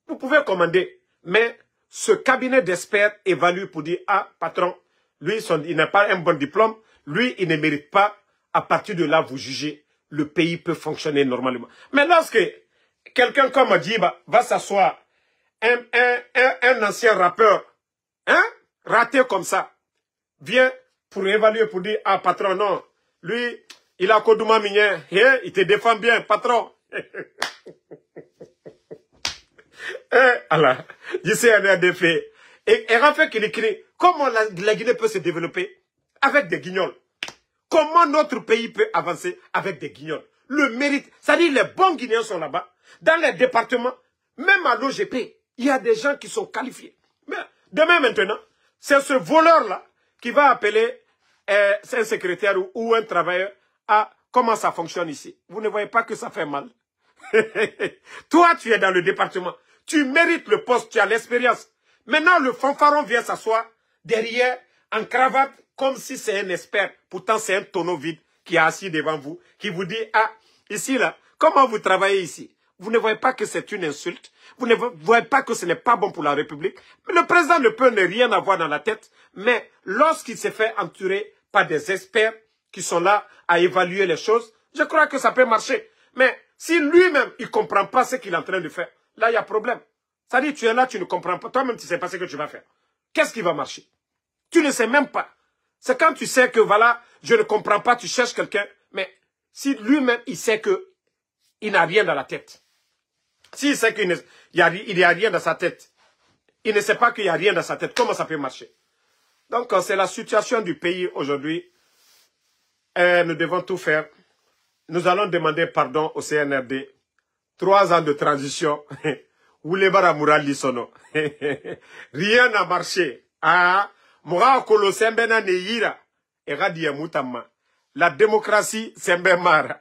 Vous pouvez commander, mais ce cabinet d'experts évalue pour dire, ah, patron, lui, il n'a pas un bon diplôme, lui, il ne mérite pas. À partir de là, vous jugez, le pays peut fonctionner normalement. Mais lorsque quelqu'un comme Adjiba va s'asseoir, un ancien rappeur, hein, raté comme ça, vient pour évaluer, pour dire, ah, patron, non, lui, il a Kodouma Migné, il te défend bien, patron. Allah, je sais un des faits. Et Raphaël qui écrit, comment la Guinée peut se développer avec des guignols? Comment notre pays peut avancer avec des guignols? Le mérite, c'est-à-dire les bons Guinéens sont là-bas, dans les départements, même à l'OGP, il y a des gens qui sont qualifiés. Mais demain maintenant, c'est ce voleur-là qui va appeler un secrétaire ou un travailleur à comment ça fonctionne ici. Vous ne voyez pas que ça fait mal? Toi, tu es dans le département. Tu mérites le poste, tu as l'expérience. Maintenant, le fanfaron vient s'asseoir derrière, en cravate, comme si c'est un expert. Pourtant, c'est un tonneau vide qui est assis devant vous, qui vous dit, ah, ici, là, comment vous travaillez ici? Vous ne voyez pas que c'est une insulte? Vous ne voyez pas que ce n'est pas bon pour la République? Mais le président ne peut ne rien avoir dans la tête. Mais lorsqu'il s'est fait entourer par des experts qui sont là à évaluer les choses, je crois que ça peut marcher. Mais si lui-même, il ne comprend pas ce qu'il est en train de faire, là, il y a problème. Ça dit, tu es là, tu ne comprends pas. Toi-même, tu ne sais pas ce que tu vas faire. Qu'est-ce qui va marcher? Tu ne sais même pas. C'est quand tu sais que, voilà, je ne comprends pas, tu cherches quelqu'un. Mais si lui-même, il sait qu'il n'a rien dans la tête. S'il sait qu'il n'y a rien dans sa tête, il ne sait pas qu'il n'y a rien dans sa tête, comment ça peut marcher? Donc, c'est la situation du pays aujourd'hui. Nous devons tout faire. Nous allons demander pardon au CNRD. 3 ans de transition. Rien n'a marché. La démocratie, c'est Mbemara.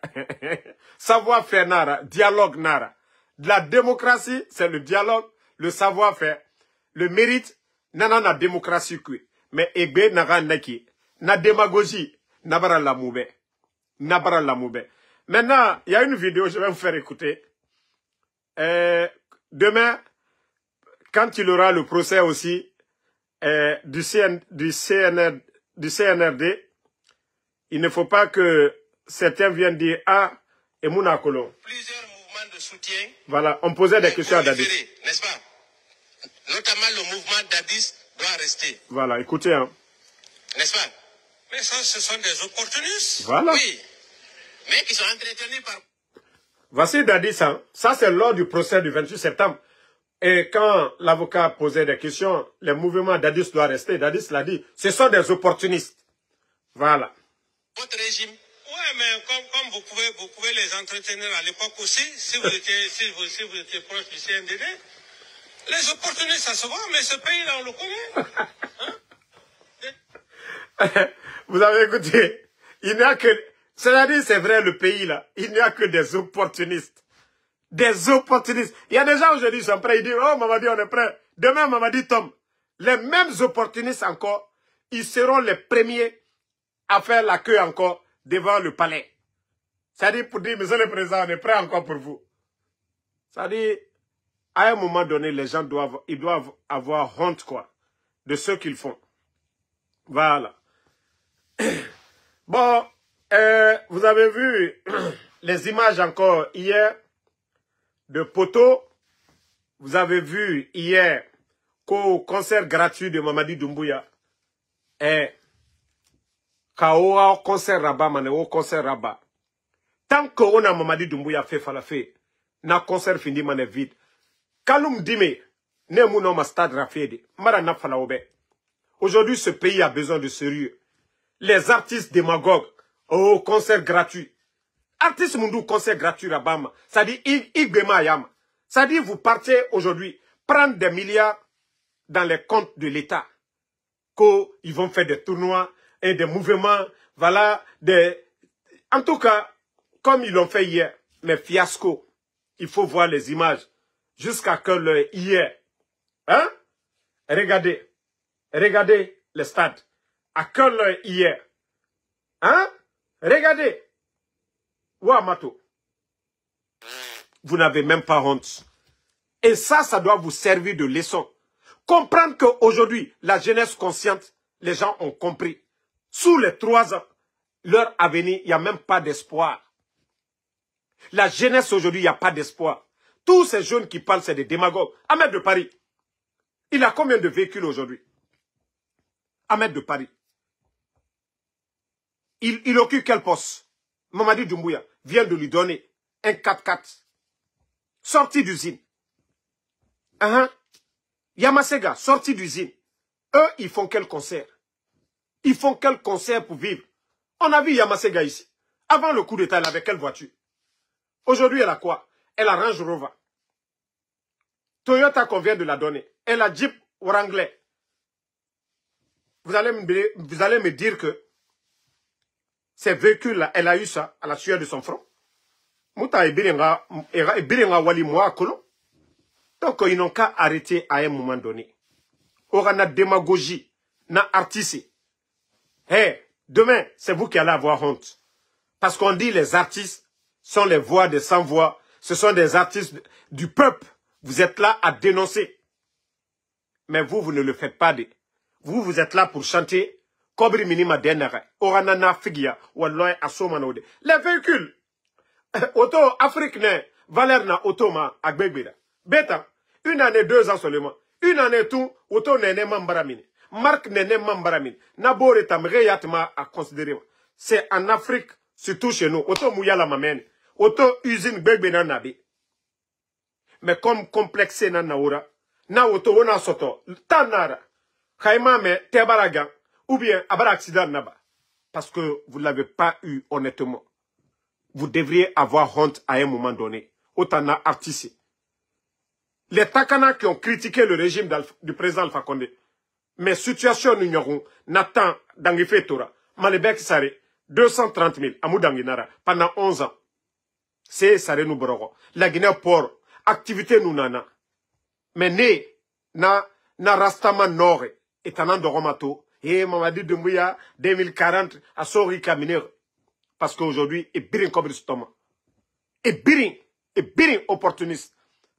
Savoir-faire nara, dialogue nara. La démocratie, c'est le dialogue, le savoir-faire. Le mérite, nana na démocratie kui. Mais egbe naga naki. Na démagogie, nabara la moube. Nabara la moube. Maintenant, il y a une vidéo, je vais vous faire écouter. Demain, quand il aura le procès aussi du CNRD, il ne faut pas que certains viennent dire « Ah, et Mouna Kolon ». Plusieurs mouvements de soutien. Voilà, on posait des questions à Dadis. N'est-ce pas? Notamment le mouvement Dadis doit rester. Voilà, écoutez. Hein. N'est-ce pas? Mais ça, ce sont des opportunistes. Voilà. Oui. Mais qui sont entretenus par... Voici Dadis. Hein. Ça, c'est lors du procès du 28 septembre. Et quand l'avocat posait des questions, le mouvement Dadis doit rester. Dadis l'a dit. Ce sont des opportunistes. Voilà. Votre régime. Ouais, mais comme vous pouvez les entretenir à l'époque aussi, si vous étiez proche du CNDD, les opportunistes, ça se voit, mais ce pays-là, on le connaît. Hein? Vous avez écouté. Il n'y a que... C'est-à-dire, c'est vrai, le pays-là, il n'y a que des opportunistes. Des opportunistes. Il y a des gens aujourd'hui qui sont prêts, ils disent, oh, Mamadi, on est prêt. Demain, Mamadi tombe. Les mêmes opportunistes encore, ils seront les premiers à faire la queue encore devant le palais. C'est-à-dire pour dire, monsieur le président, on est prêt encore pour vous. C'est-à-dire, à un moment donné, les gens doivent avoir honte, quoi, de ce qu'ils font. Voilà. Bon, vous avez vu les images encore hier de Poto. Vous avez vu hier qu'au concert gratuit de Mamadi Doumbouya, Kaoa concert Rabat, au concert Rabat. Tant qu'on a Mamadi Doumbouya fait falafé, na concert fini mané vide. Kaloum Dime, ne mouno ma stade raféde, mara na falaobe. Aujourd'hui, ce pays a besoin de sérieux. Les artistes démagogues, au concert gratuit. Artistes Mundou, concert gratuit Rabat, ça dit Igbema Yama. Ça dit vous partez aujourd'hui prendre des milliards dans les comptes de l'État. Qu'ils vont faire des tournois et des mouvements, voilà, en tout cas, comme ils l'ont fait hier, mais fiasco. Il faut voir les images jusqu'à que hier, hein? Regardez le stade. À quelle heure hier, hein? Regardez. Ouamato. Vous n'avez même pas honte. Et ça doit vous servir de leçon. Comprendre qu'aujourd'hui, la jeunesse consciente, les gens ont compris. Sous les 3 ans, leur avenir, il n'y a même pas d'espoir. La jeunesse aujourd'hui, il n'y a pas d'espoir. Tous ces jeunes qui parlent, c'est des démagogues. Ahmed de Paris, il a combien de véhicules aujourd'hui? Ahmed de Paris. Il occupe quel poste? Mamadi Doumbouya vient de lui donner un 4x4. Sorti d'usine. Yamasega, sorti d'usine. Eux, ils font quel concert? Ils font quel concert pour vivre? On a vu Yamasega ici. Avant le coup d'état, elle avait quelle voiture? Aujourd'hui, elle a quoi? Elle a Range Rover. Toyota qu'on vient de la donner. Elle a Jeep Wrangler. Vous allez me dire que ces véhicules-là, elle a eu ça à la sueur de son front. Mouta et Birenga Wali Moa Kolo. Donc, ils n'ont qu'à arrêter à un moment donné. Aura na démagogie, na artiste. Demain, c'est vous qui allez avoir honte. Parce qu'on dit les artistes sont les voix des sans-voix. Ce sont des artistes du peuple. Vous êtes là à dénoncer. Mais vous ne le faites pas. Vous êtes là pour chanter. Kobri minima denere. Oranana figia. Walloy asomanode. Les véhicules. Auto Afrique ne. Valeur na auto ma agbegbeda. Beta. 1 année, 2 ans seulement. 1 année tout, auto nene mambaramine. Marc nene mambaramine. Nabore tamre yatma à considérer. C'est en Afrique, surtout chez nous. Auto mouya la mamene. Auto usine bébé na nabi. Mais comme complexé na naura, na auto ona soto, tanara, kaima me tebaragan, ou bien abar accident naba. Parce que vous ne l'avez pas eu honnêtement. Vous devriez avoir honte à un moment donné. Autant artiste. Les Takana qui ont critiqué le régime du président Alpha Condé. Mais situation n'ignorons, Nathan Dangifé Tora, Malebek Sare, 230 000, Amoudanginara, pendant 11 ans. C'est Sare Nouborogo. La Guinée-Port, activité nous nana. Mais né, na Rastaman Nord, et Tanan de Romato, et Mamadi Doumbouya, 2040, à Sori Kaminer. Parce qu'aujourd'hui, et birin comme l'estomac. Et birin opportuniste.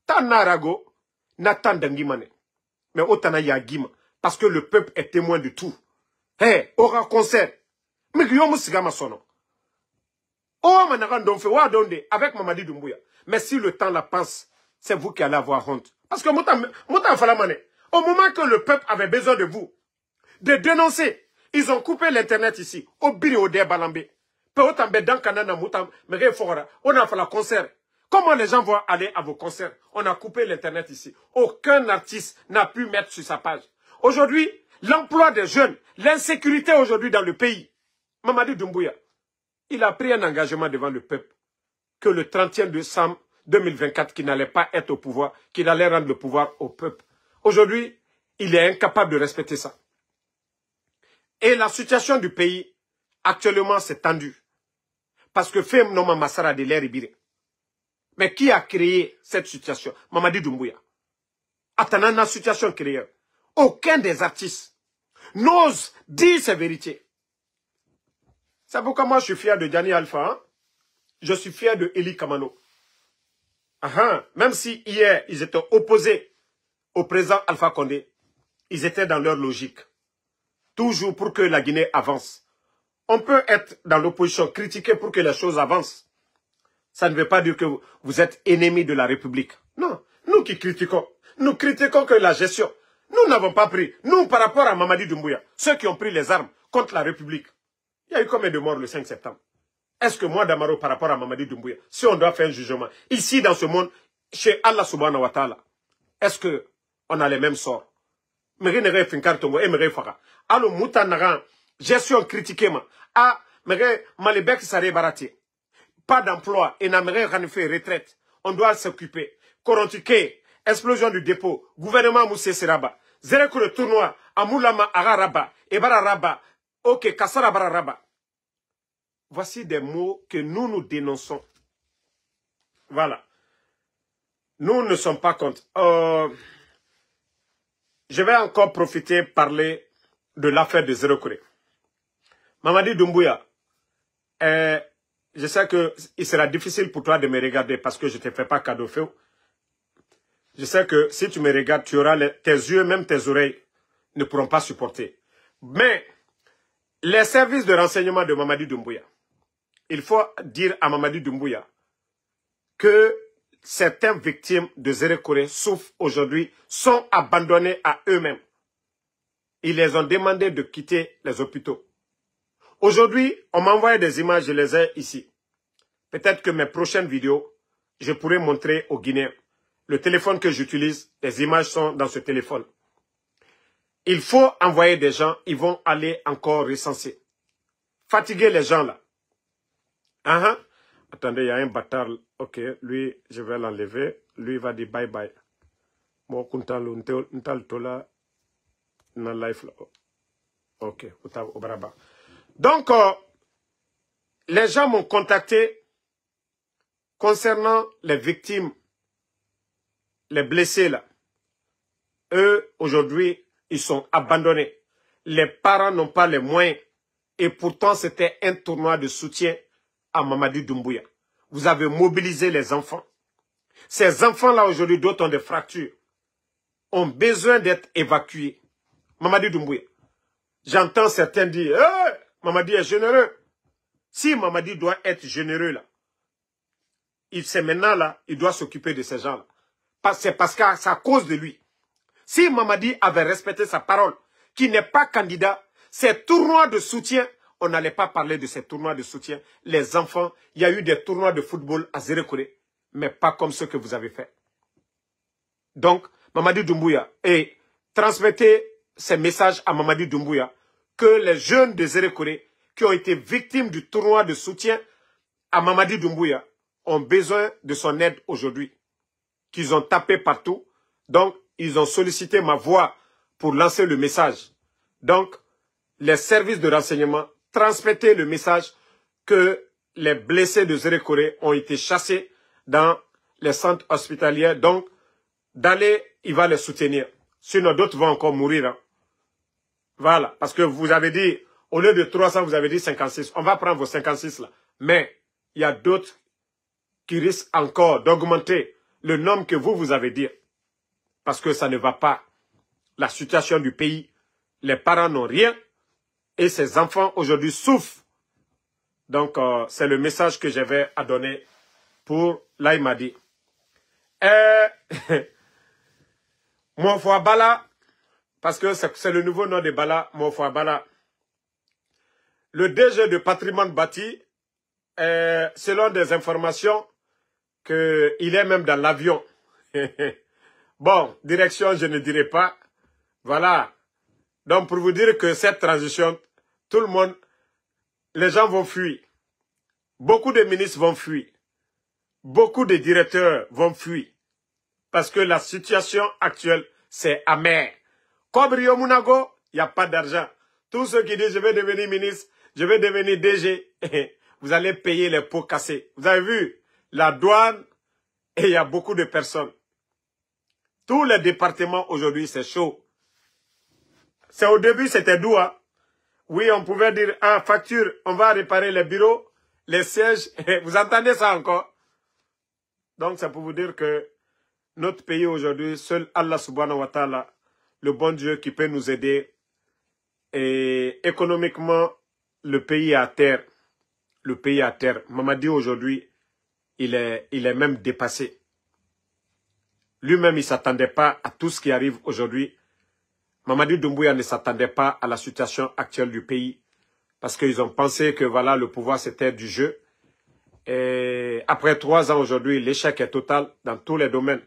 Tanarago, Nathan Dangimane. Mais Otana Yagima. Parce que le peuple est témoin de tout. Hé, aura concert. Mais Guillaume Sigama sono. Oh, Managan fait Wadonde avec Mamadi Doumbouya. Mais si le temps la passe, c'est vous qui allez avoir honte. Parce que Mouta Falamane, au moment que le peuple avait besoin de vous, de dénoncer, ils ont coupé l'internet ici, au Biri au Balambe. On a fait la concert. Comment les gens vont aller à vos concerts? On a coupé l'internet ici. Aucun artiste n'a pu mettre sur sa page. Aujourd'hui, l'emploi des jeunes, l'insécurité aujourd'hui dans le pays. Mamadi Doumbouya, il a pris un engagement devant le peuple que le 31 décembre 2024, qu'il n'allait pas être au pouvoir, qu'il allait rendre le pouvoir au peuple. Aujourd'hui, il est incapable de respecter ça. Et la situation du pays, actuellement, c'est tendu. Parce que Fem Noma Massara de l'air ibiré. Mais qui a créé cette situation? Mamadi Doumbouya. Attendant la situation créée, aucun des artistes n'ose dire ses vérités. C'est pourquoi moi je suis fier de Diani Alpha. Hein? Je suis fier de Eli Kamano. Même si hier ils étaient opposés au président Alpha Condé, ils étaient dans leur logique. Toujours pour que la Guinée avance. On peut être dans l'opposition, critiquer pour que les choses avancent. Ça ne veut pas dire que vous êtes ennemi de la République. Non, nous qui critiquons, nous critiquons que la gestion. Nous n'avons pas pris, nous par rapport à Mamadi Doumbouya, ceux qui ont pris les armes contre la République. Il y a eu combien de morts le 5 septembre? Est-ce que moi, Damaro, par rapport à Mamadi Doumbouya, si on doit faire un jugement, ici dans ce monde, chez Allah subhanahu wa ta'ala, est-ce qu'on a les mêmes sorts? Alors, Moutanaran, gestion critiquée, Malebek Sare Barati. Pas d'emploi, et n'aimerait rien faire retraite. On doit s'occuper. Korontique, explosion du dépôt, gouvernement Moussé Seraba, Zérekou le tournoi, Amoulama Araraba, Ebararaba, ok, Kassara Bararaba. Voici des mots que nous dénonçons. Voilà. Nous ne sommes pas contre. Je vais encore profiter, parler de l'affaire de Zérekou. Mamadi Doumbouya, je sais qu'il sera difficile pour toi de me regarder parce que je ne te fais pas cadeau feu. Je sais que si tu me regardes, tu auras tes yeux, même tes oreilles, ne pourront pas supporter. Mais les services de renseignement de Mamadi Doumbouya, il faut dire à Mamadi Doumbouya que certaines victimes de Zérekou souffrent aujourd'hui, sont abandonnées à eux-mêmes. Ils les ont demandé de quitter les hôpitaux. Aujourd'hui, on m'a envoyé des images, je les ai ici. Peut-être que mes prochaines vidéos, je pourrai montrer aux Guinéens. Le téléphone que j'utilise, les images sont dans ce téléphone. Il faut envoyer des gens, ils vont aller encore recenser. Fatiguer les gens là. Attendez, il y a un bâtard. Ok, lui, je vais l'enlever. Lui, il va dire bye bye. Moi, ok, donc, les gens m'ont contacté concernant les victimes, les blessés là. Eux, aujourd'hui, ils sont abandonnés. Les parents n'ont pas les moyens. Et pourtant, c'était un tournoi de soutien à Mamadi Doumbouya. Vous avez mobilisé les enfants. Ces enfants-là, aujourd'hui, d'autres ont des fractures, ont besoin d'être évacués. Mamadi Doumbouya. J'entends certains dire, hey, Mamadi est généreux. Si Mamadi doit être généreux là, c'est maintenant là, il doit s'occuper de ces gens-là. c'est parce que c'est à cause de lui. Si Mamadi avait respecté sa parole, qui n'est pas candidat, ces tournois de soutien, on n'allait pas parler de ces tournois de soutien. Les enfants, il y a eu des tournois de football à Zérékoré, mais pas comme ceux que vous avez fait. Donc, Mamadi Doumbouya, et transmettez ces messages à Mamadi Doumbouya, que les jeunes de Zérékoré qui ont été victimes du tournoi de soutien à Mamadi Doumbouya ont besoin de son aide aujourd'hui. Qu'ils ont tapé partout. Donc, ils ont sollicité ma voix pour lancer le message. Donc, les services de renseignement, transmettez le message que les blessés de Zérékoré ont été chassés dans les centres hospitaliers. Donc, d'aller, il va les soutenir. Sinon, d'autres vont encore mourir. Hein. Voilà. Parce que vous avez dit, au lieu de 300, vous avez dit 56. On va prendre vos 56 là. Mais, il y a d'autres qui risquent encore d'augmenter le nombre que vous avez dit. Parce que ça ne va pas. La situation du pays, les parents n'ont rien. Et ces enfants aujourd'hui souffrent. Donc, c'est le message que j'avais à donner pour l'Aïmadi. Monfwa Bala, parce que c'est le nouveau nom de Bala, Monfwa Bala. Le DG de patrimoine bâti, selon des informations, qu'il est même dans l'avion. Bon, direction, je ne dirai pas. Voilà. Donc, pour vous dire que cette transition, tout le monde, les gens vont fuir. Beaucoup de ministres vont fuir. Beaucoup de directeurs vont fuir. Parce que la situation actuelle, c'est amer. Comme Rio Munago, il n'y a pas d'argent. Tous ceux qui disent, je vais devenir ministre, je vais devenir DG, vous allez payer les pots cassés. Vous avez vu, la douane, et il y a beaucoup de personnes. Tous les départements aujourd'hui, c'est chaud. C'est au début, c'était doux. Hein? Oui, on pouvait dire, ah, facture, on va réparer les bureaux, les sièges. Vous entendez ça encore? Donc, c'est pour vous dire que notre pays aujourd'hui, seul Allah subhanahu wa ta'ala, le bon Dieu qui peut nous aider. Et économiquement, le pays est à terre. Le pays est à terre. Mamadi aujourd'hui, il est même dépassé. Lui-même, il ne s'attendait pas à tout ce qui arrive aujourd'hui. Mamadi Doumbouya ne s'attendait pas à la situation actuelle du pays. Parce qu'ils ont pensé que voilà, le pouvoir c'était du jeu. Et après 3 ans aujourd'hui, l'échec est total dans tous les domaines.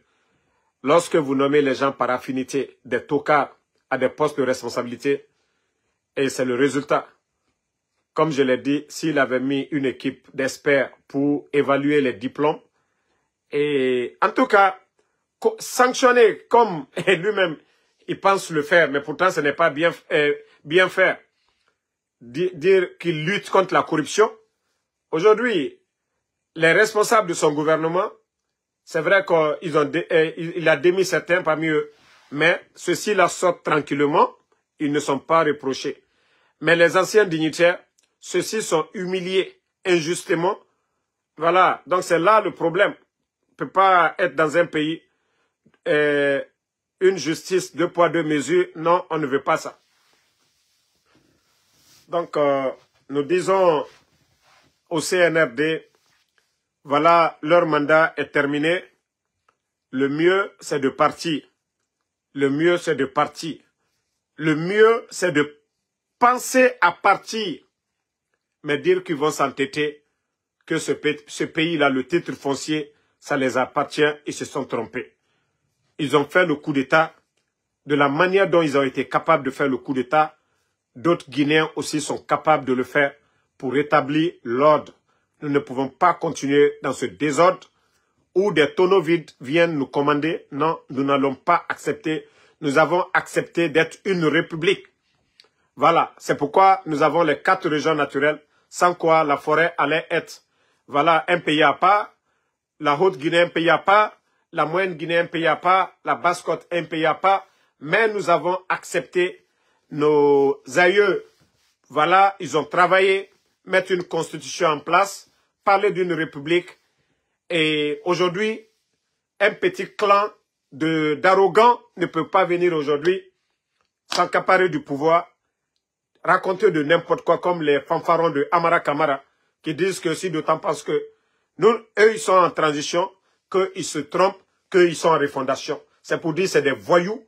Lorsque vous nommez les gens par affinité, des tocards à des postes de responsabilité, et c'est le résultat. Comme je l'ai dit, s'il avait mis une équipe d'experts pour évaluer les diplômes, et en tout cas, sanctionner comme lui-même, il pense le faire, mais pourtant ce n'est pas bien faire. Dire qu'il lutte contre la corruption. Aujourd'hui, les responsables de son gouvernement, c'est vrai qu'il a démis certains parmi eux, mais ceux-ci la sortent tranquillement, ils ne sont pas reprochés. Mais les anciens dignitaires, ceux-ci sont humiliés injustement. Voilà, donc c'est là le problème. On ne peut pas être dans un pays, une justice 2 poids 2 mesures. Non, on ne veut pas ça. Donc, nous disons au CNRD, voilà, leur mandat est terminé. Le mieux, c'est de partir. Le mieux, c'est de partir. Le mieux, c'est de penser à partir. Mais dire qu'ils vont s'entêter, que ce pays-là, le titre foncier, ça les appartient, ils se sont trompés. Ils ont fait le coup d'État. De la manière dont ils ont été capables de faire le coup d'État, d'autres Guinéens aussi sont capables de le faire pour rétablir l'ordre. Nous ne pouvons pas continuer dans ce désordre où des tonneaux vides viennent nous commander. Non, nous n'allons pas accepter. Nous avons accepté d'être une république. Voilà, c'est pourquoi nous avons les 4 régions naturelles, sans quoi la forêt allait être, voilà, un pays à part, la Haute-Guinée un pays à part, la Moyenne-Guinée un pays à part, la Basse-Côte un pays à part, mais nous avons accepté nos aïeux. Voilà, ils ont travaillé, mettre une constitution en place, parler d'une république. Et aujourd'hui, un petit clan d'arrogants ne peut pas venir aujourd'hui s'accaparer du pouvoir, raconter de n'importe quoi comme les fanfarons de Amara Kamara qui disent que si d'autant parce que eux, ils sont en transition, qu'ils se trompent, qu'ils sont en refondation. C'est pour dire que c'est des voyous.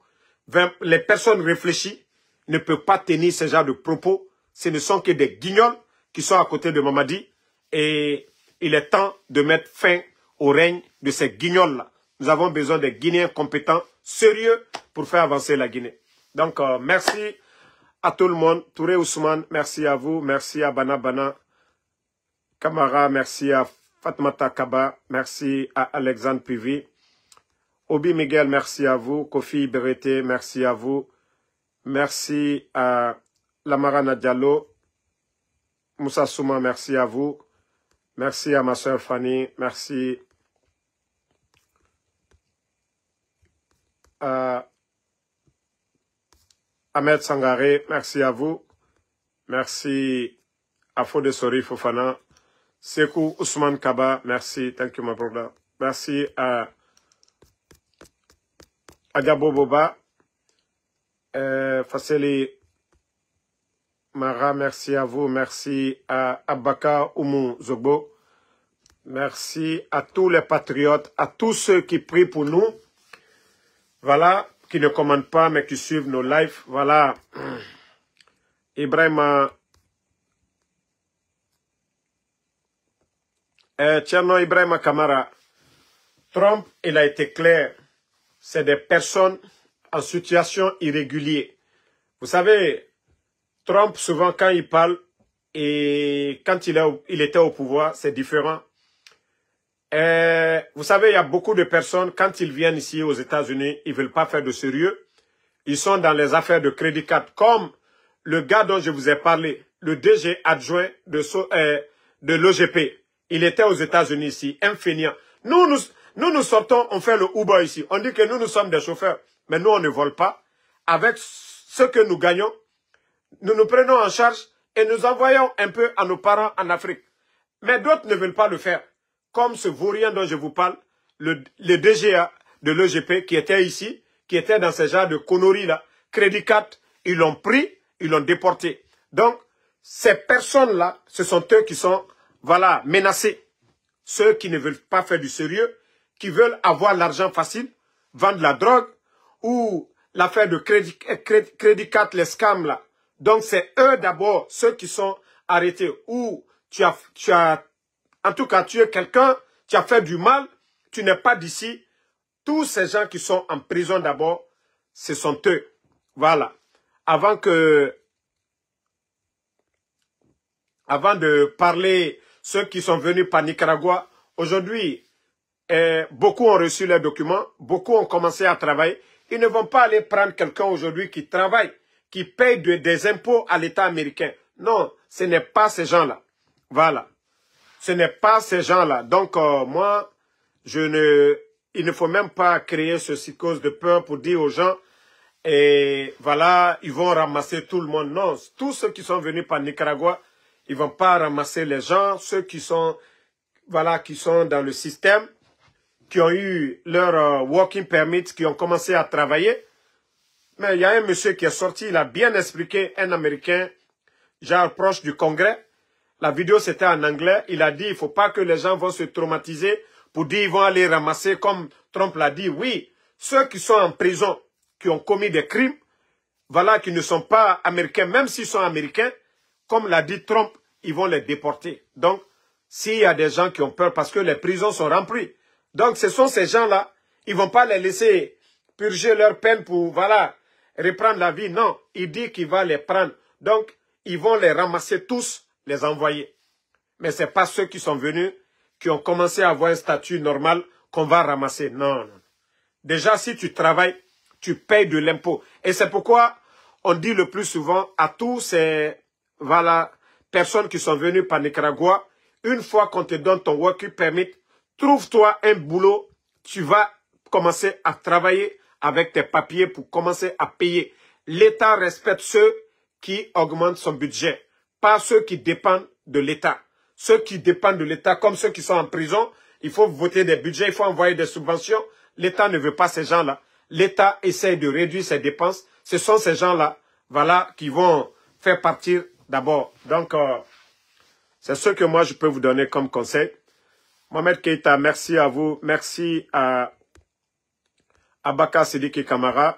Les personnes réfléchies ne peuvent pas tenir ce genre de propos. Ce ne sont que des guignols qui sont à côté de Mamadi. Et il est temps de mettre fin au règne de ces guignols-là. Nous avons besoin de Guinéens compétents, sérieux, pour faire avancer la Guinée. Donc, merci à tout le monde. Touré Ousmane, merci à vous. Merci à Bana Bana Kamara, merci à Fatmata Kaba, merci à Alexandre Pivi. Obi Miguel, merci à vous. Kofi Berete, merci à vous. Merci à Lamarana Diallo. Moussa Souma, merci à vous. Merci à ma soeur Fanny. Merci à Ahmed Sangaré. Merci à vous. Merci à Fode Sori Fofana. Sekou Ousmane Kaba. Merci. Thank you, my brother. Merci à Adiabo Boba. Fasseli Mara, merci à vous. Merci à Abaka Oumou Zobo. Merci à tous les patriotes, à tous ceux qui prient pour nous. Voilà, qui ne commandent pas, mais qui suivent nos lives. Voilà. Ibrahima. Tcherno Ibrahima Kamara. Trump, il a été clair. C'est des personnes en situation irrégulière. Vous savez, Trump, souvent, quand il parle, et quand il était au pouvoir, c'est différent. Vous savez, il y a beaucoup de personnes, quand ils viennent ici aux États-Unis, ils ne veulent pas faire de sérieux. Ils sont dans les affaires de crédit card, comme le gars dont je vous ai parlé, le DG adjoint de l'OGP. Il était aux États-Unis ici, un feignant. Nous sortons, on fait le Uber ici. On dit que nous sommes des chauffeurs. Mais nous, on ne vole pas. Avec ce que nous gagnons, nous nous prenons en charge et nous envoyons un peu à nos parents en Afrique. Mais d'autres ne veulent pas le faire. Comme ce vaurien dont je vous parle, le DGA de l'OGP qui était ici, qui était dans ce genre de conneries-là, Crédit 4, ils l'ont pris, ils l'ont déporté. Donc, ces personnes-là, ce sont eux qui sont, voilà, menacés. Ceux qui ne veulent pas faire du sérieux, qui veulent avoir l'argent facile, vendre la drogue, ou l'affaire de Crédit 4, les scams là. Donc c'est eux d'abord, ceux qui sont arrêtés. Ou tu as en tout cas tué quelqu'un, tu as fait du mal, tu n'es pas d'ici. Tous ces gens qui sont en prison d'abord, ce sont eux. Voilà. Avant de parler ceux qui sont venus par Nicaragua, aujourd'hui, beaucoup ont reçu les documents, beaucoup ont commencé à travailler. Ils ne vont pas aller prendre quelqu'un aujourd'hui qui travaille, qui paye des impôts à l'État américain. Non, ce n'est pas ces gens-là. Voilà. Ce n'est pas ces gens-là. Donc, moi, il ne faut même pas créer ce psychose de peur pour dire aux gens, et voilà, ils vont ramasser tout le monde. Non, tous ceux qui sont venus par Nicaragua, ils ne vont pas ramasser les gens, ceux qui sont, voilà, qui sont dans le système, qui ont eu leur working permit, qui ont commencé à travailler. Mais il y a un monsieur qui est sorti, il a bien expliqué, un Américain, genre proche du Congrès. La vidéo c'était en anglais. Il a dit, il ne faut pas que les gens vont se traumatiser pour dire ils vont aller ramasser, comme Trump l'a dit. Oui, ceux qui sont en prison, qui ont commis des crimes, voilà, qui ne sont pas américains, même s'ils sont américains, comme l'a dit Trump, ils vont les déporter. Donc, s'il y a des gens qui ont peur parce que les prisons sont remplies, donc ce sont ces gens-là, ils ne vont pas les laisser purger leur peine pour, voilà, reprendre la vie. Non, il dit qu'il va les prendre. Donc, ils vont les ramasser tous, les envoyer. Mais ce n'est pas ceux qui sont venus, qui ont commencé à avoir un statut normal qu'on va ramasser. Non, non. Déjà, si tu travailles, tu payes de l'impôt. Et c'est pourquoi on dit le plus souvent à tous ces, voilà, personnes qui sont venues par Nicaragua, une fois qu'on te donne ton working permit, trouve-toi un boulot, tu vas commencer à travailler avec tes papiers pour commencer à payer. L'État respecte ceux qui augmentent son budget, pas ceux qui dépendent de l'État. Ceux qui dépendent de l'État, comme ceux qui sont en prison, il faut voter des budgets, il faut envoyer des subventions. L'État ne veut pas ces gens-là. L'État essaie de réduire ses dépenses. Ce sont ces gens-là, voilà, qui vont faire partir d'abord. Donc, c'est ce que moi, je peux vous donner comme conseil. Mohamed Keïta, merci à vous. Merci à Abaka Sidiki Kamara.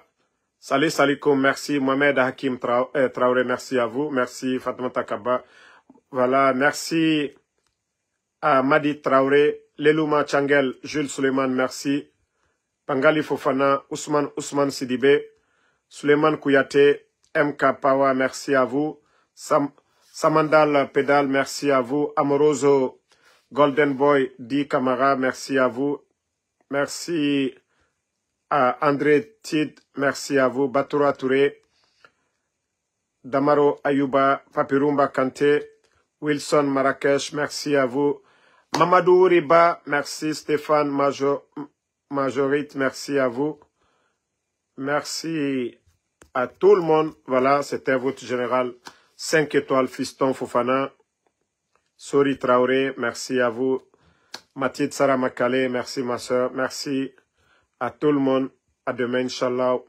Salut Salikom, merci. Mohamed Hakim Traoré, merci à vous. Merci Fatma Takaba. Voilà, merci à Madi Traoré, Lelouma Changel, Jules Suleiman, merci. Pangali Fofana, Ousmane Sidibé, Suleiman Kouyaté, MK Pawa, merci à vous. Samandal Pedal, merci à vous. Amoroso Golden Boy, Di Kamara, merci à vous. Merci à André Tid, merci à vous. Batoura Touré, Damaro Ayuba, Papirumba Kanté, Wilson Marrakech, merci à vous. Mamadou Riba, merci. Stéphane Majorite, merci à vous. Merci à tout le monde. Voilà, c'était votre général 5 étoiles Fiston Fofana. Sori Traoré, merci à vous. Mathilde Saramakale, merci ma soeur. Merci à tout le monde. À demain, Inch'Allah.